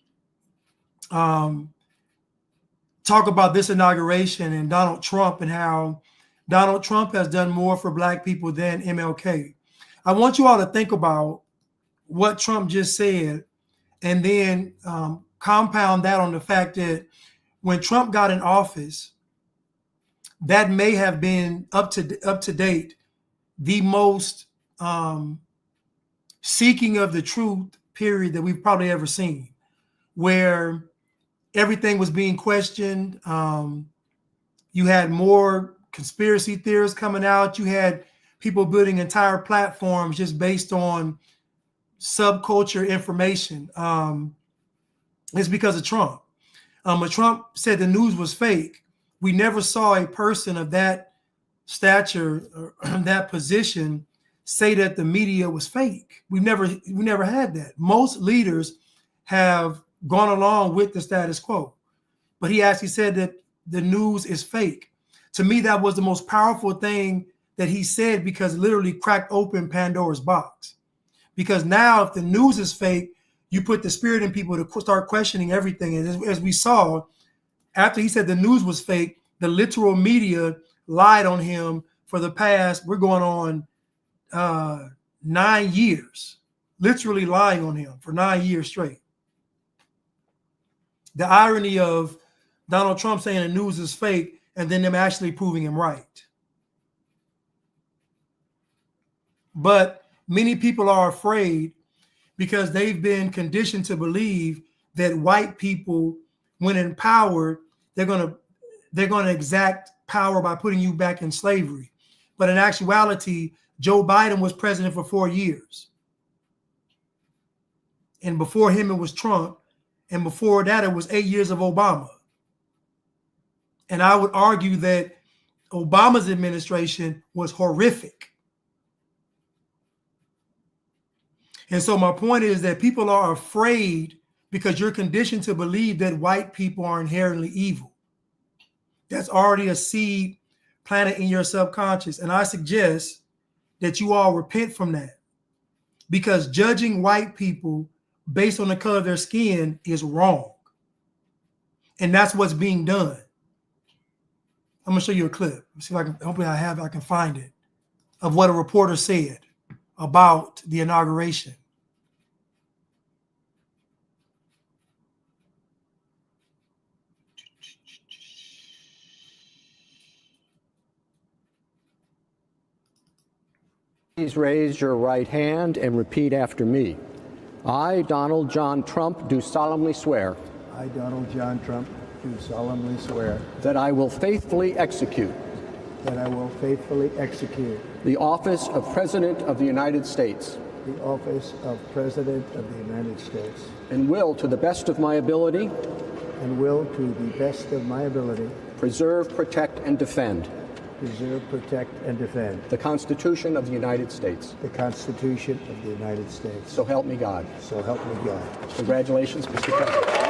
talk about this inauguration and Donald Trump and how Donald Trump has done more for Black people than MLK. I want you all to think about what Trump just said and then compound that on the fact that when Trump got in office, that may have been up to date the most seeking of the truth period that we've probably ever seen, where everything was being questioned. You had more conspiracy theories coming out. You had people building entire platforms just based on subculture information. It's because of Trump. When Trump said the news was fake, we never saw a person of that stature or that position say that the media was fake. We never had that. Most leaders have gone along with the status quo, but he actually said that the news is fake. To me, that was the most powerful thing that he said because it literally cracked open Pandora's box. Because now if the news is fake, you put the spirit in people to start questioning everything. And as we saw, after he said the news was fake, the literal media lied on him for the past, we're going on 9 years, literally lying on him for 9 years straight. The irony of Donald Trump saying the news is fake and then them actually proving him right. But many people are afraid because they've been conditioned to believe that white people, when in power, they're going to exact power by putting you back in slavery. But in actuality, Joe Biden was president for 4 years. And before him, it was Trump. And before that, it was 8 years of Obama. And I would argue that Obama's administration was horrific. And so my point is that people are afraid because you're conditioned to believe that white people are inherently evil. That's already a seed planted in your subconscious. And I suggest that you all repent from that, because judging white people based on the color of their skin is wrong. And that's what's being done. I'm going to show you a clip. See if I can, hopefully I can find it. of what a reporter said about the inauguration. Please raise your right hand and repeat after me. I, Donald John Trump, do solemnly swear. I, Donald John Trump, do solemnly swear that I will faithfully execute that I will faithfully execute the office of President of the United States the office of President of the United States and will, to the best of my ability, preserve, protect, and defend the Constitution of the United States. The Constitution of the United States. So help me God. So help me God. Congratulations, Mr. President.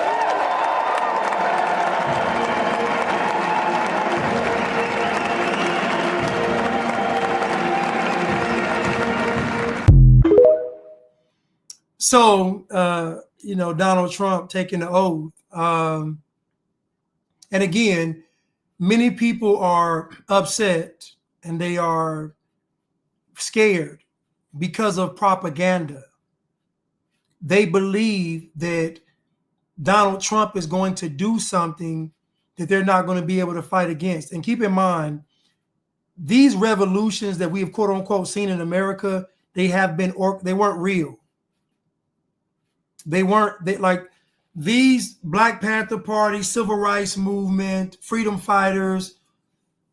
So, Donald Trump taking the oath. And again, many people are upset and they are scared because of propaganda. They believe that Donald Trump is going to do something that they're not going to be able to fight against. And keep in mind, these revolutions that we have quote unquote seen in America, they weren't real. Like these Black Panther Party, Civil Rights Movement, freedom fighters,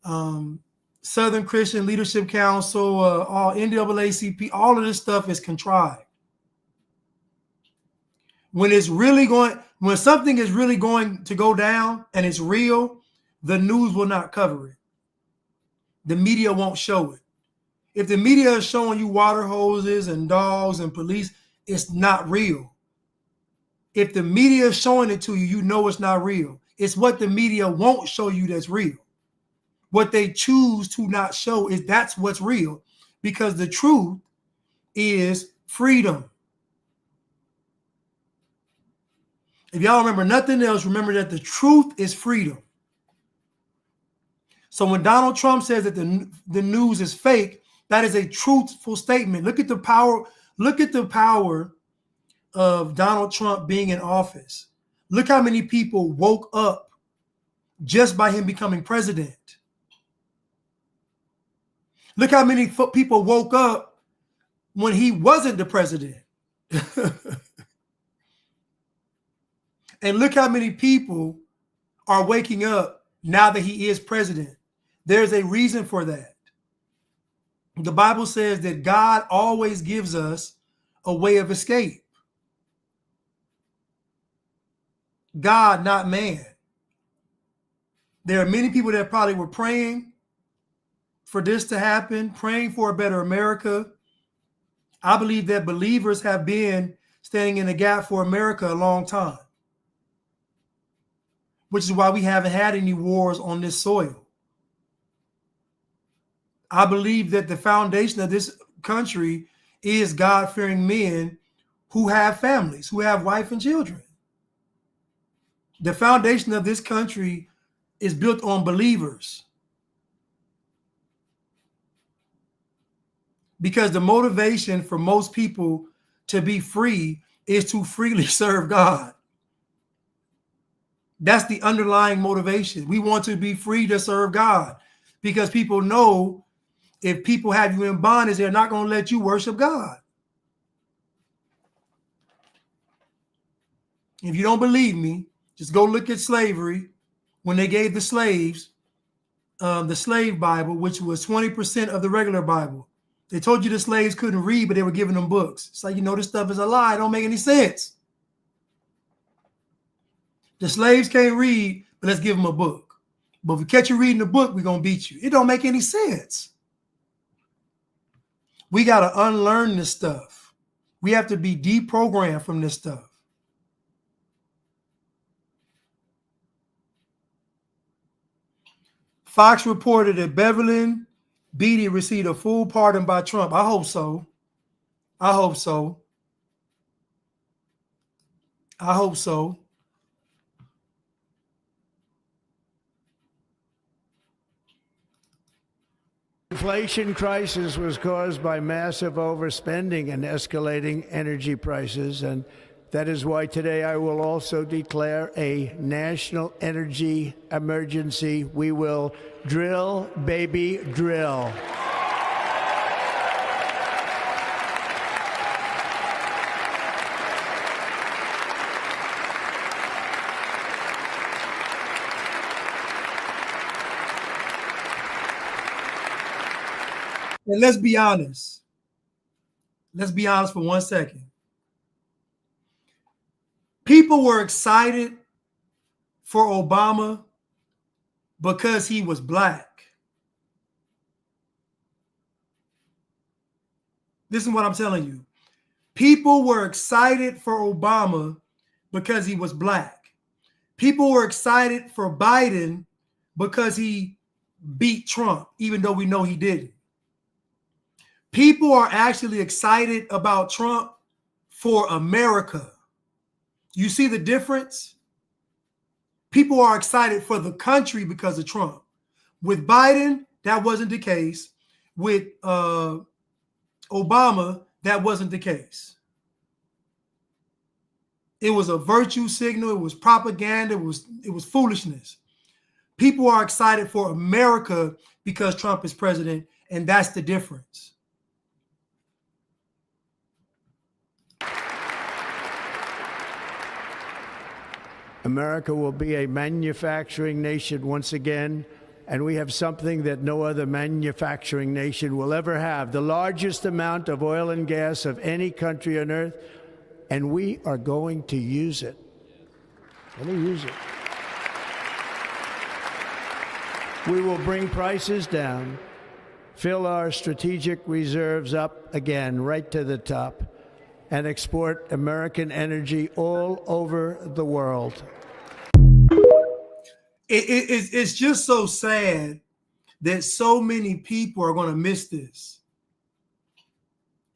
Southern Christian Leadership Council, all NAACP, all of this stuff is contrived. When something is really going to go down and it's real, the news will not cover it. The media won't show it. If the media is showing you water hoses and dogs and police, it's not real. If the media is showing it to you, you know it's not real. It's what the media won't show you that's real. What they choose to not show that's what's real, because the truth is freedom. If y'all remember nothing else, remember that the truth is freedom. So when Donald Trump says that the news is fake, that is a truthful statement. Look at the power. Look at the power of Donald Trump being in office. Look how many people woke up just by him becoming president. Look how many people woke up when he wasn't the president. And look how many people are waking up now that he is president. There's a reason for that. The Bible says that God always gives us a way of escape. God, not man. There are many people that probably were praying for this to happen, praying for a better America. I believe that believers have been standing in the gap for America a long time, which is why we haven't had any wars on this soil. I believe that the foundation of this country is God-fearing men who have families, who have wife and children. The foundation of this country is built on believers. Because the motivation for most people to be free is to freely serve God. That's the underlying motivation. We want to be free to serve God because people know if people have you in bondage, they're not going to let you worship God. If you don't believe me, just go look at slavery when they gave the slaves the slave Bible, which was 20% of the regular Bible. They told you the slaves couldn't read, but they were giving them books. It's like, this stuff is a lie. It don't make any sense. The slaves can't read, but let's give them a book. But if we catch you reading the book, we're going to beat you. It don't make any sense. We got to unlearn this stuff. We have to be deprogrammed from this stuff. Fox reported that Beverly Beatty received a full pardon by Trump. I hope so. I hope so. I hope so. inflation crisis was caused by massive overspending and escalating energy prices, and that is why today I will also declare a national energy emergency. We will drill, baby, drill. And let's be honest. Let's be honest for 1 second. People were excited for Obama because he was black. This is what I'm telling you. People were excited for Obama because he was black. People were excited for Biden because he beat Trump, even though we know he didn't. People are actually excited about Trump for America. You see the difference? People are excited for the country because of Trump. With Biden, that wasn't the case. With Obama, that wasn't the case. It was a virtue signal. It was propaganda. It was foolishness. People are excited for America because Trump is president, and that's the difference. America will be a manufacturing nation once again, and we have something that no other manufacturing nation will ever have, the largest amount of oil and gas of any country on earth, and we are going to use it. We will bring prices down, fill our strategic reserves up again, right to the top, and export American energy all over the world. It's just so sad that so many people are going to miss this.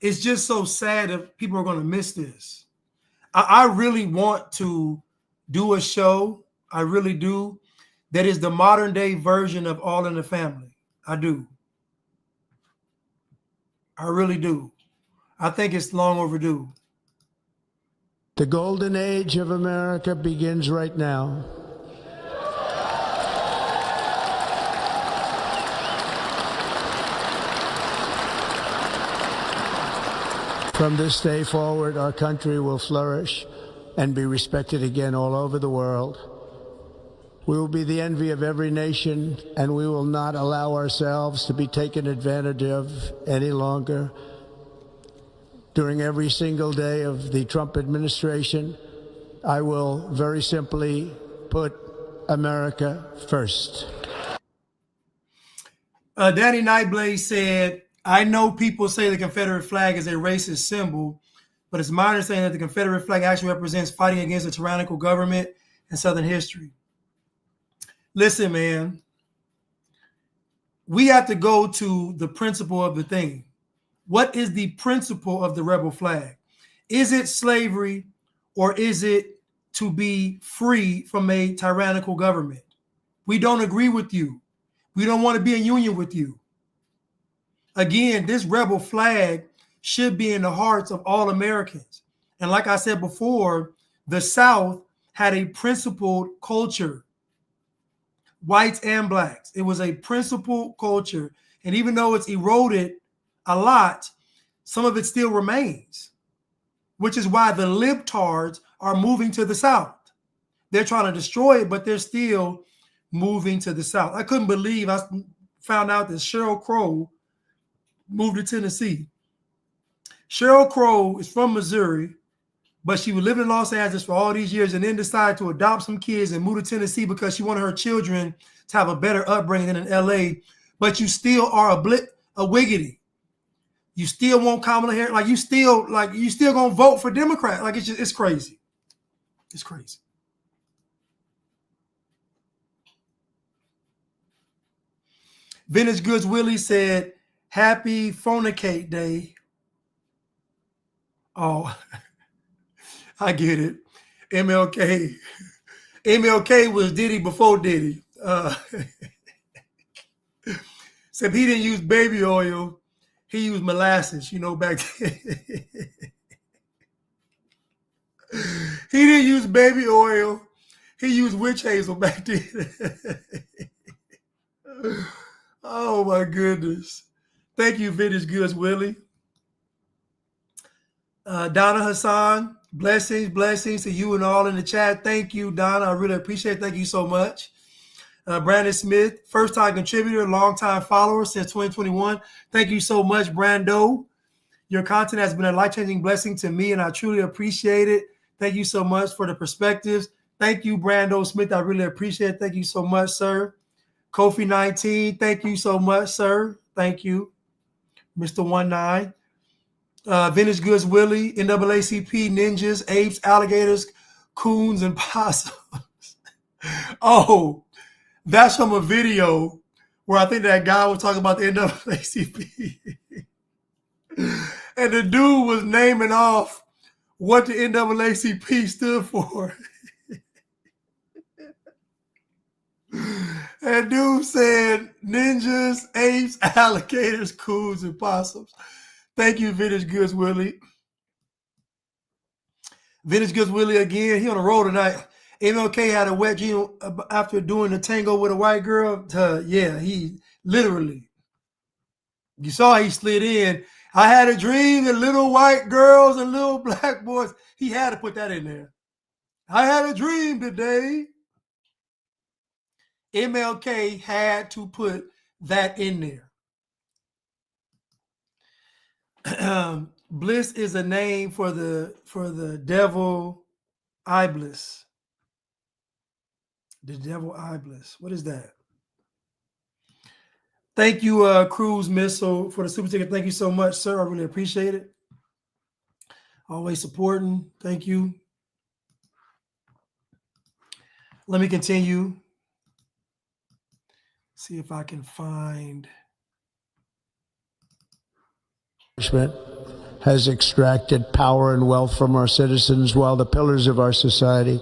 It's just so sad that people are going to miss this. I really want to do a show, I really do, that is the modern day version of All in the Family. I do. I really do. I think it's long overdue. The golden age of America begins right now. From this day forward, our country will flourish and be respected again all over the world. We will be the envy of every nation, and we will not allow ourselves to be taken advantage of any longer. During every single day of the Trump administration, I will very simply put America first. Danny Nightblade said, I know people say the Confederate flag is a racist symbol, but it's my understanding that the Confederate flag actually represents fighting against a tyrannical government in Southern history. Listen, man, we have to go to the principle of the thing. What is the principle of the rebel flag? Is it slavery, or is it to be free from a tyrannical government? We don't agree with you. We don't want to be in union with you. Again, this rebel flag should be in the hearts of all Americans. And like I said before, the South had a principled culture, whites and blacks. It was a principled culture. And even though it's eroded a lot, some of it still remains, which is why the libtards are moving to the South. They're trying to destroy it, but they're still moving to the South. I couldn't believe I found out that Sheryl Crow moved to Tennessee. Sheryl Crow is from Missouri, but she was living in Los Angeles for all these years and then decided to adopt some kids and move to Tennessee because she wanted her children to have a better upbringing than in LA. But you still are a wiggity. You still want Kamala Harris. Like you still gonna vote for Democrat. Like it's crazy. It's crazy. Vintage Goods Willie said, Happy Fornicate Day. Oh, I get it. MLK. MLK was Diddy before Diddy. Except he didn't use baby oil. He used molasses, back then. He didn't use baby oil. He used witch hazel back then. Oh, my goodness. Thank you, Vintage Goods Willie. Donna Hassan, blessings to you and all in the chat. Thank you, Donna. I really appreciate it. Thank you so much. Brandon Smith, first-time contributor, long-time follower since 2021. Thank you so much, Brando. Your content has been a life-changing blessing to me, and I truly appreciate it. Thank you so much for the perspectives. Thank you, Brando Smith. I really appreciate it. Thank you so much, sir. Kofi19, thank you so much, sir. Thank you. Mr. 19. Vintage Goods Willie, NAACP, ninjas, apes, alligators, coons, and possums. Oh, that's from a video where I think that guy was talking about the NAACP. And the dude was naming off what the NAACP stood for. And dude said ninjas, apes, alligators, coons, and possums. Thank you, Vintage Goods Willie. Vintage Goods Willie again. He on the road tonight. MLK had a wet dream after doing the tango with a white girl. Yeah, he literally. You saw he slid in. I had a dream that little white girls and little black boys. He had to put that in there. I had a dream today. MLK had to put that in there. Bliss is a name for the devil Iblis. The devil Iblis. What is that? Thank you, Cruise Missile, for the super ticket. Thank you so much, sir. I really appreciate it. Always supporting. Thank you. Let me continue. See if I can find. Has extracted power and wealth from our citizens while the pillars of our society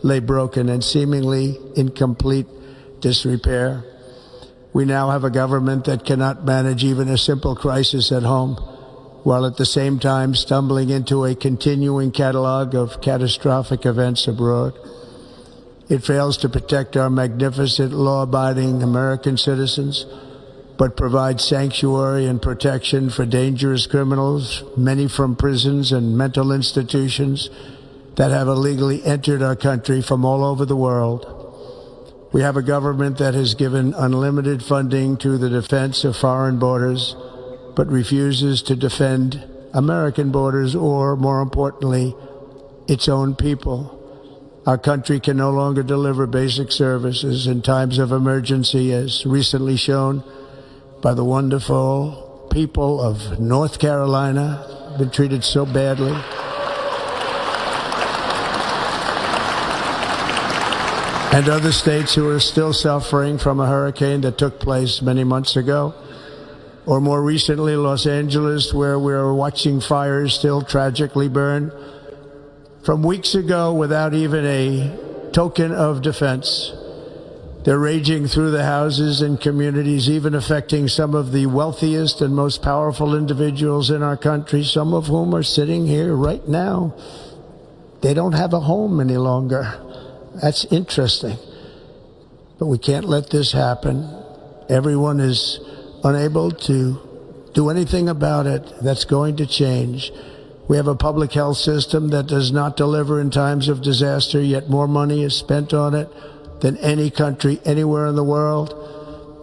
lay broken and seemingly in complete disrepair. We now have a government that cannot manage even a simple crisis at home, while at the same time stumbling into a continuing catalog of catastrophic events abroad. It fails to protect our magnificent, law-abiding American citizens, but provides sanctuary and protection for dangerous criminals, many from prisons and mental institutions that have illegally entered our country from all over the world. We have a government that has given unlimited funding to the defense of foreign borders, but refuses to defend American borders or, more importantly, its own people. Our country can no longer deliver basic services in times of emergency, as recently shown by the wonderful people of North Carolina, been treated so badly. And other states who are still suffering from a hurricane that took place many months ago. Or more recently, Los Angeles, where we're watching fires still tragically burn from weeks ago without even a token of defense. They're raging through the houses and communities, even affecting some of the wealthiest and most powerful individuals in our country, some of whom are sitting here right now. They don't have a home any longer. That's interesting. But we can't let this happen. Everyone is unable to do anything about it. That's going to change. We have a public health system that does not deliver in times of disaster, yet more money is spent on it than any country anywhere in the world.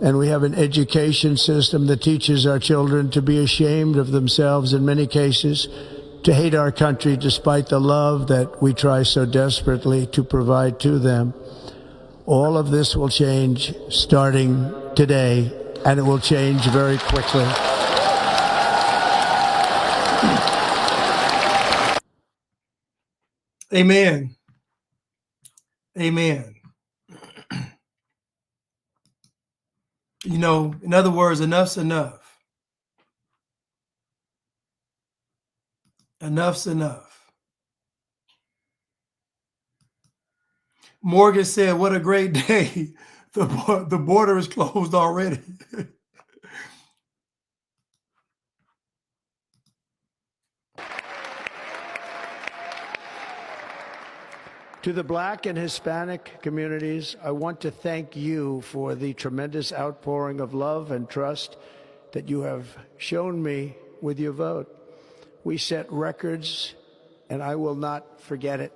And we have an education system that teaches our children to be ashamed of themselves in many cases, to hate our country despite the love that we try so desperately to provide to them. All of this will change starting today, and it will change very quickly. Amen. Amen. You know, in other words, enough's enough. Enough's enough. Morgan said, what a great day. The border is closed already. To the Black and Hispanic communities, I want to thank you for the tremendous outpouring of love and trust that you have shown me with your vote. We set records, and I will not forget it.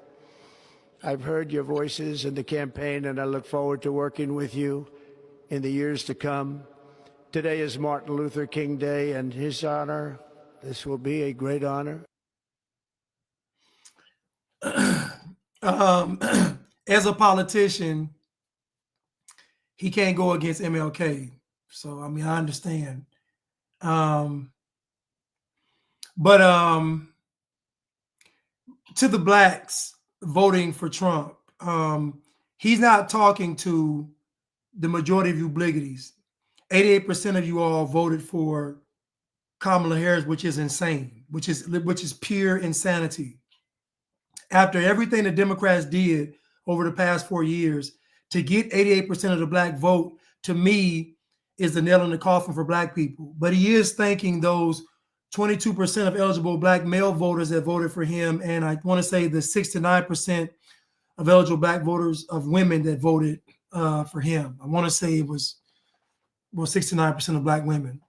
I've heard your voices in the campaign, and I look forward to working with you in the years to come. Today is Martin Luther King Day, and his honor, this will be a great honor. As a politician, he can't go against MLK. So, I mean, I understand. But to the blacks voting for Trump, he's not talking to the majority of you bliggities. 88% of you all voted for Kamala Harris, which is insane, which is pure insanity. After everything the Democrats did over the past 4 years to get 88% of the black vote, to me, is the nail in the coffin for black people. But he is thanking those 22% of eligible black male voters that voted for him, and I want to say the 6 to 9% of eligible black voters of women that voted for him. I want to say it was 6 to 9% of black women.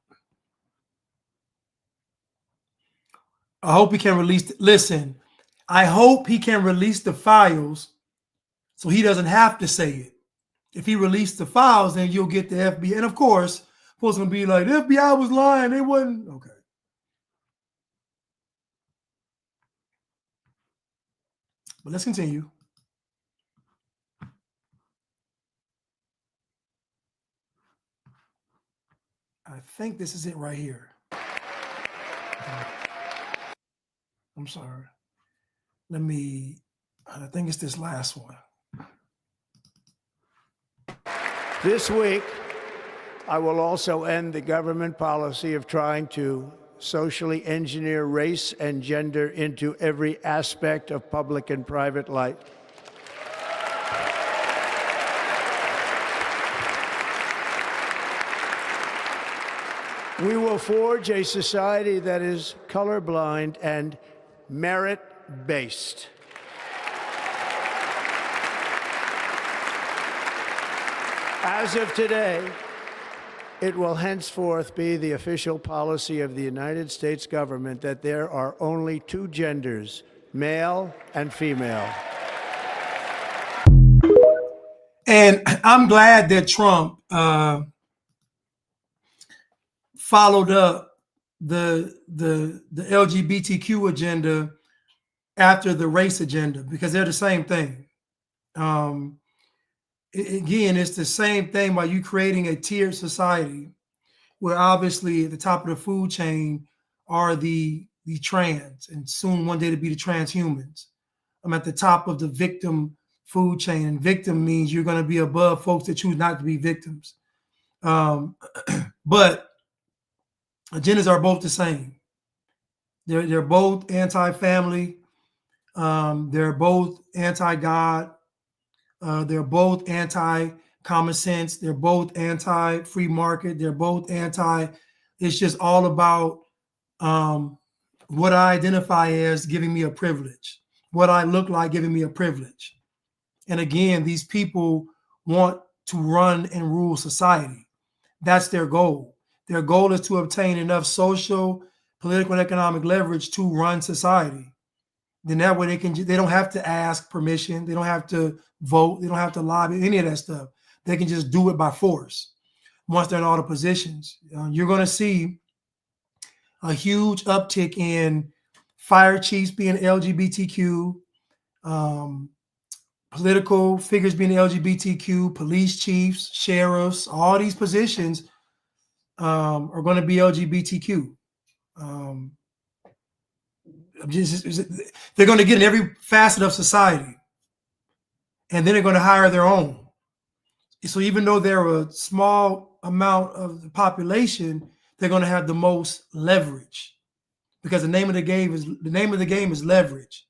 I hope he can release. Listen, I hope he can release the files so he doesn't have to say it. If he released the files, then you'll get the FBI. And of course, folks gonna be like, the FBI was lying. They wasn't. Okay. But let's continue. I think this is it right here. I'm sorry. I think it's this last one. This week, I will also end the government policy of trying to socially engineer race and gender into every aspect of public and private life. We will forge a society that is colorblind and merit-based. As of today, it will henceforth be the official policy of the United States government that there are only two genders, male and female. And I'm glad that Trump followed up the LGBTQ agenda after the race agenda, because they're the same thing. Again, it's the same thing by you creating a tiered society where obviously at the top of the food chain are the trans, and soon one day to be the transhumans. I'm at the top of the victim food chain, and victim means you're going to be above folks that choose not to be victims. But agendas are both the same. They're both anti-family. They're both anti-God. They're both anti-common sense. They're both anti-free market. They're both anti. It's just all about what I identify as giving me a privilege, what I look like giving me a privilege. And again, these people want to run and rule society. That's their goal. Their goal is to obtain enough social, political, and economic leverage to run society. Then that way they don't have to ask permission. They don't have to vote. They don't have to lobby, any of that stuff. They can just do it by force once they're in all the positions. You're going to see a huge uptick in fire chiefs being LGBTQ, political figures being LGBTQ, police chiefs, sheriffs, all these positions are going to be LGBTQ. They're going to get in every facet of society, and then they're going to hire their own. So even though they're a small amount of the population, they're going to have the most leverage, because the name of the game is leverage.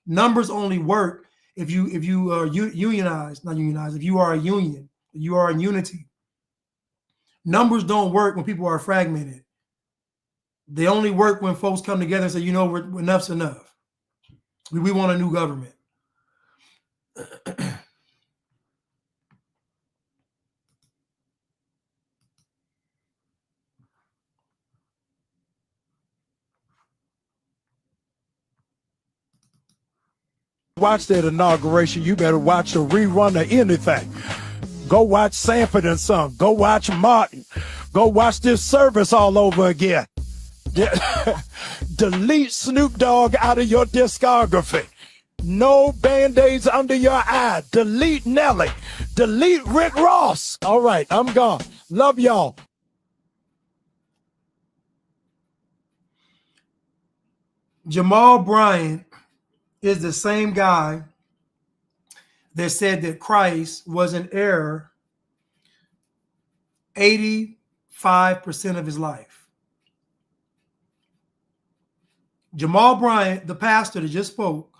Numbers only work if you are unionized, not unionized. If you are a union, you are in unity. Numbers don't work when people are fragmented. They only work when folks come together and say, you know, enough's enough. We want a new government. Watch that inauguration. You better watch a rerun of anything. Go watch Sanford and Son. Go watch Martin. Go watch this service all over again. Delete Snoop Dogg out of your discography. No Band-Aids under your eye. Delete Nelly. Delete Rick Ross. All right, I'm gone. Love y'all. Jamal Bryant is the same guy that said that Christ was in error 85% of his life. Jamal Bryant, the pastor that just spoke,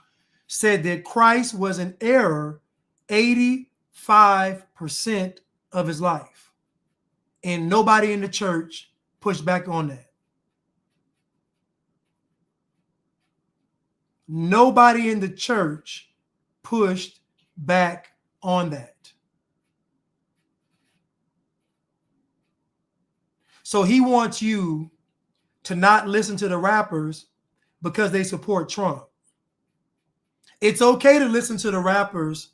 said that Christ was in error 85% of his life. And nobody in the church pushed back on that. Nobody in the church pushed back on that. So he wants you to not listen to the rappers because they support Trump. It's okay to listen to the rappers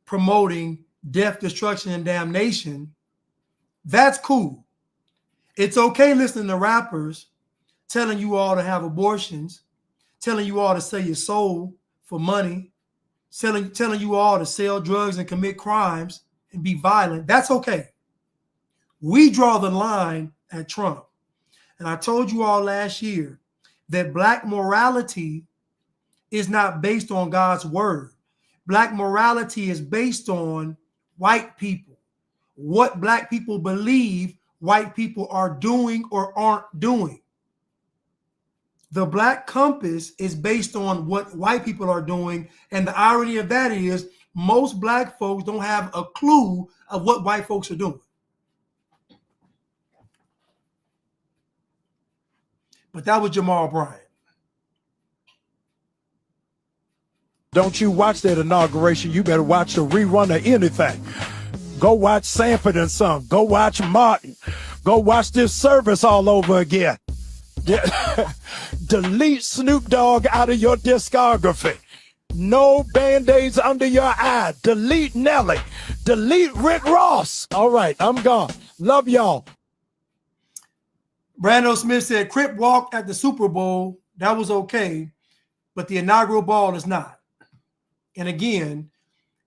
promoting death, destruction, and damnation. That's cool. It's okay listening to rappers telling you all to have abortions, telling you all to sell your soul for money, telling you all to sell drugs and commit crimes and be violent. That's okay. We draw the line at Trump. And I told you all last year that black morality is not based on God's word. Black morality is based on white people, what black people believe white people are doing or aren't doing. The black compass is based on what white people are doing. And the irony of that is most black folks don't have a clue of what white folks are doing. But that was Jamal Bryant. Don't you watch that inauguration. You better watch a rerun of anything. Go watch Sanford and Son. Go watch Martin. Go watch this service all over again. Delete Snoop Dogg out of your discography. No Band-Aids under your eye. Delete Nelly. Delete Rick Ross. All right, I'm gone. Love y'all. Brando Smith said Crip walked at the Super Bowl. That was okay, but the inaugural ball is not. And again,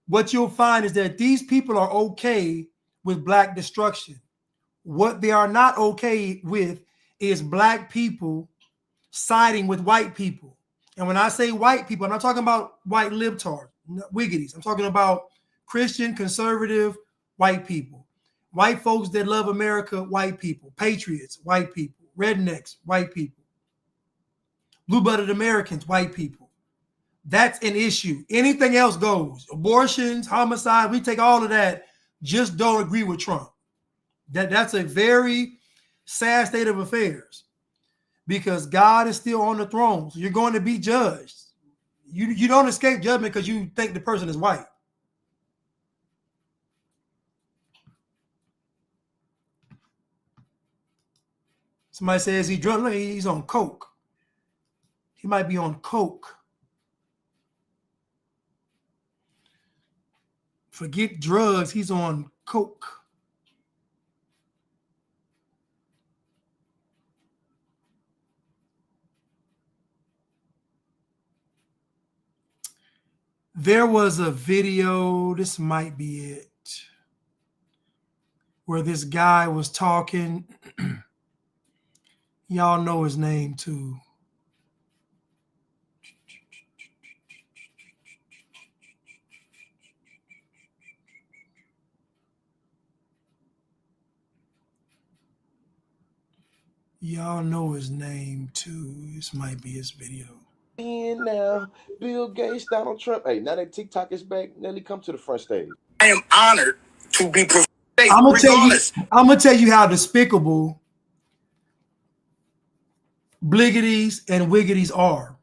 what you'll find is that these people are okay with black destruction. What they are not okay with is black people siding with white people. And when I say white people, I'm not talking about white libtards, wiggities. I'm talking about Christian, conservative, white people. White folks that love America, white people. Patriots, white people. Rednecks, white people. Blue-blooded Americans, white people. That's an issue. Anything else goes. Abortions, homicide, we take all of that. Just don't agree with Trump. That's a very sad state of affairs because God is still on the throne. So you're going to be judged. You don't escape judgment because you think the person is white. Somebody says he drunk. Look, he's on coke. He might be on coke. Forget drugs. He's on coke. There was a video, this might be it, where this guy was talking. Y'all know his name too. Y'all know his name too. This might be his video. Now, Bill Gates, Donald Trump. Hey, now that TikTok is back, Nelly, come to the front stage. I am honored to be I'm gonna tell you how despicable bliggities and wiggities are.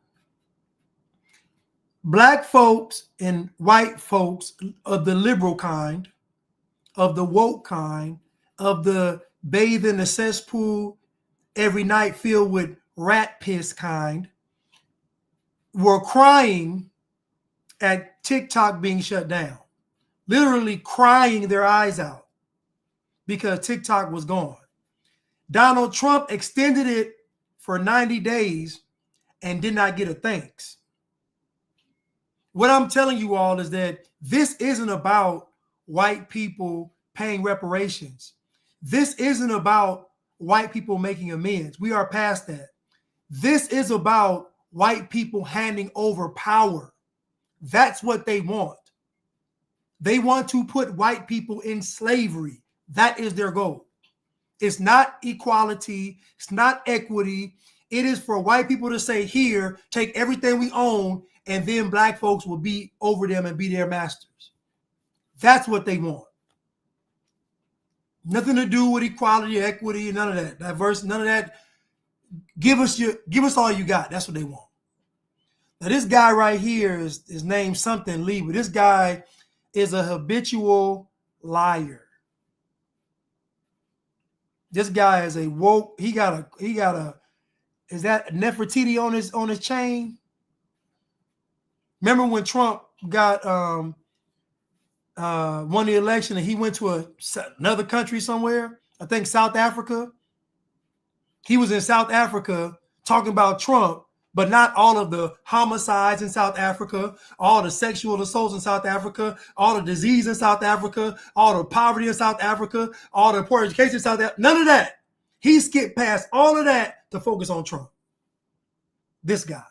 Black folks and white folks of the liberal kind, of the woke kind, of the bathe in the cesspool every night filled with rat piss kind, were crying at TikTok being shut down, literally crying their eyes out because TikTok was gone. Donald Trump extended it for 90 days and did not get a thanks. What I'm telling you all is that this isn't about white people paying reparations. This isn't about white people making amends. We are past that. This is about white people handing over power. That's what they want. They want to put white people in slavery. That is their goal. It's not equality. It's not equity. It is for white people to say, here, take everything we own, and then black folks will be over them and be their masters. That's what they want. Nothing to do with equality, equity, none of that. Diversity, none of that. Give us all you got. That's what they want. Now, this guy right here is named something Lee, but this guy is a habitual liar. This guy is a woke. He got a. Is that Nefertiti on his chain? Remember when Trump got won the election and he went to another country somewhere? I think South Africa. He was in South Africa talking about Trump, but not all of the homicides in South Africa, all the sexual assaults in South Africa, all the disease in South Africa, all the poverty in South Africa, all the poor education in South Africa. None of that. He skipped past all of that to focus on Trump. This guy.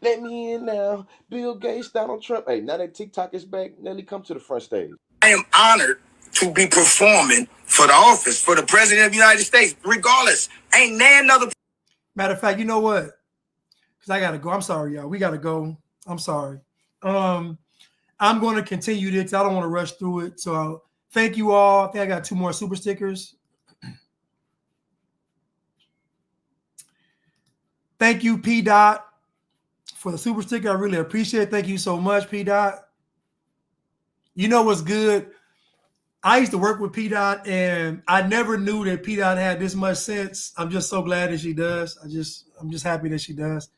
Let me in now. Bill Gates, Donald Trump. Hey, now that TikTok is back, Nelly, come to the front stage. I am honored to be performing for the office, for the president of the United States, regardless. Ain't nan another. Matter of fact, you know what? Because I got to go. I'm sorry, y'all. We got to go. I'm sorry. I'm going to continue this. I don't want to rush through it. So thank you all. I think I got 2 more super stickers. Thank you, P. Dot, for the super sticker. I really appreciate it. Thank you so much, P. Dot. You know what's good? I used to work with P. Dot, and I never knew that P. Dot had this much sense. I'm just so glad that she does. I'm just happy that she does.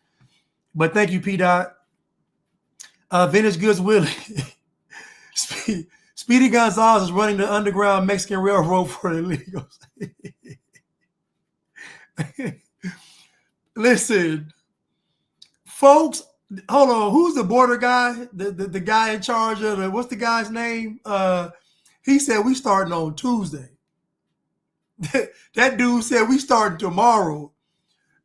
But thank you, P. Dot. Vintage Goods Willie. Speedy Gonzalez is running the Underground Mexican Railroad for the illegals. Listen, folks, hold on. Who's the border guy? The guy in charge of what's the guy's name? He said we starting on Tuesday. That dude said we starting tomorrow.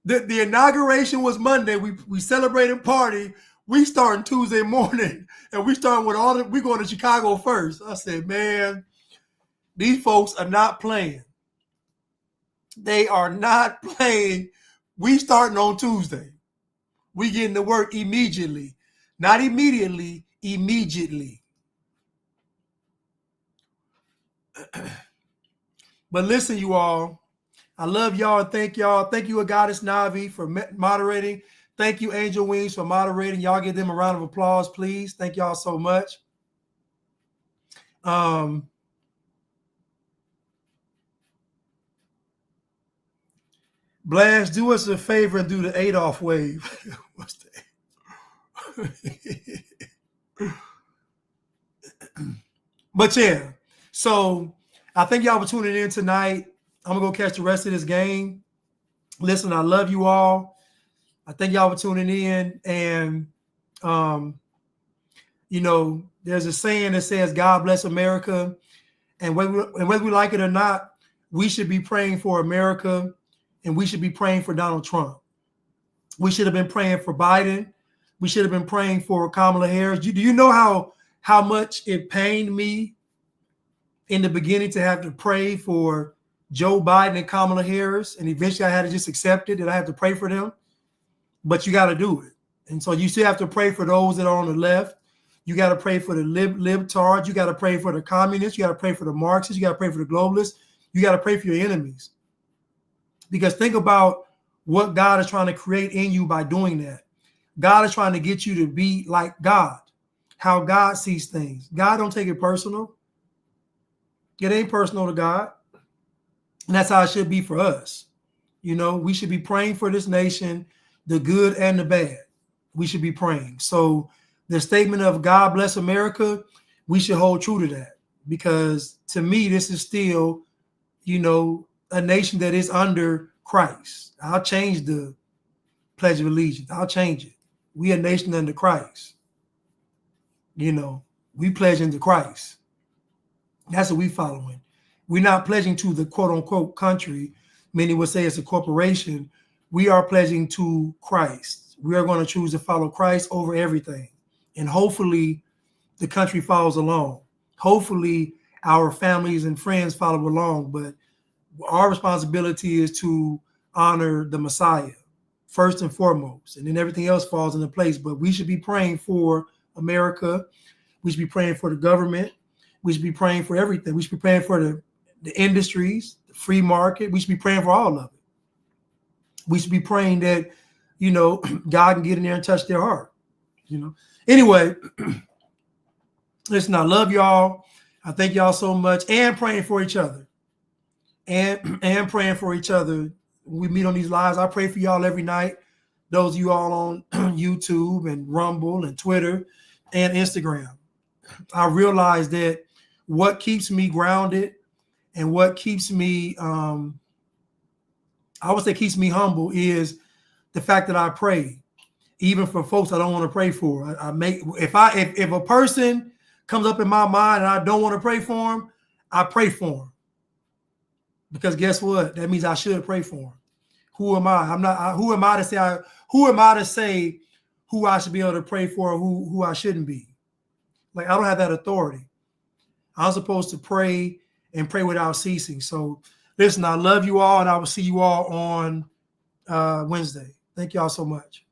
The inauguration was Monday. We celebrated party. We starting Tuesday morning, and we starting with we going to Chicago first. I said, man, these folks are not playing. They are not playing. We starting on Tuesday. We getting to work immediately. Not immediately, immediately. But listen, you all, I love y'all and thank y'all. Thank you, Goddess Navi, for moderating. Thank you, Angel Wings, for moderating. Y'all give them a round of applause, please. Thank y'all so much. Blast, do us a favor and do the Adolf wave. What's that? But yeah, so I thank y'all for tuning in tonight. I'm going to go catch the rest of this game. Listen, I love you all. I thank y'all for tuning in. And, you know, there's a saying that says, God bless America. And whether we like it or not, we should be praying for America. And we should be praying for Donald Trump. We should have been praying for Biden. We should have been praying for Kamala Harris. Do you know how much it pained me in the beginning to have to pray for Joe Biden and Kamala Harris? And eventually I had to just accept it, that I have to pray for them. But you got to do it. And so you still have to pray for those that are on the left. You got to pray for the libtards. You got to pray for the communists. You got to pray for the Marxists. You got to pray for the globalists. You got to pray for your enemies. Because think about what God is trying to create in you by doing that. God is trying to get you to be like God, how God sees things. God don't take it personal. It ain't personal to God. And that's how it should be for us. You know, we should be praying for this nation, the good and the bad. We should be praying. So the statement of God bless America, we should hold true to that, because to me, this is still, you know, a nation that is under Christ. I'll change the Pledge of Allegiance. I'll change it. We a nation under Christ. You know, we pledging to Christ. That's what we following. We're not pledging to the quote unquote country. Many would say it's a corporation. We are pledging to Christ. We are going to choose to follow Christ over everything. And hopefully the country follows along. Hopefully our families and friends follow along. But our responsibility is to honor the Messiah first and foremost. And then everything else falls into place. But we should be praying for America. We should be praying for the government. We should be praying for everything. We should be praying for the industries, the free market. We should be praying for all of it. We should be praying that, you know, God can get in there and touch their heart. You know. Anyway, listen, I love y'all. I thank y'all so much, and praying for each other. And praying for each other. When we meet on these lives, I pray for y'all every night. Those of you all on YouTube and Rumble and Twitter and Instagram. I realize that what keeps me grounded and what keeps me, I would say keeps me humble, is the fact that I pray, even for folks I don't want to pray for. If a person comes up in my mind and I don't want to pray for them, I pray for them. Because guess what? That means I should pray for them. Who am I? Who am I to say who I should be able to pray for, or who I shouldn't be? Like, I don't have that authority. I'm supposed to pray and pray without ceasing. So listen, I love you all, and I will see you all on Wednesday. Thank you all so much.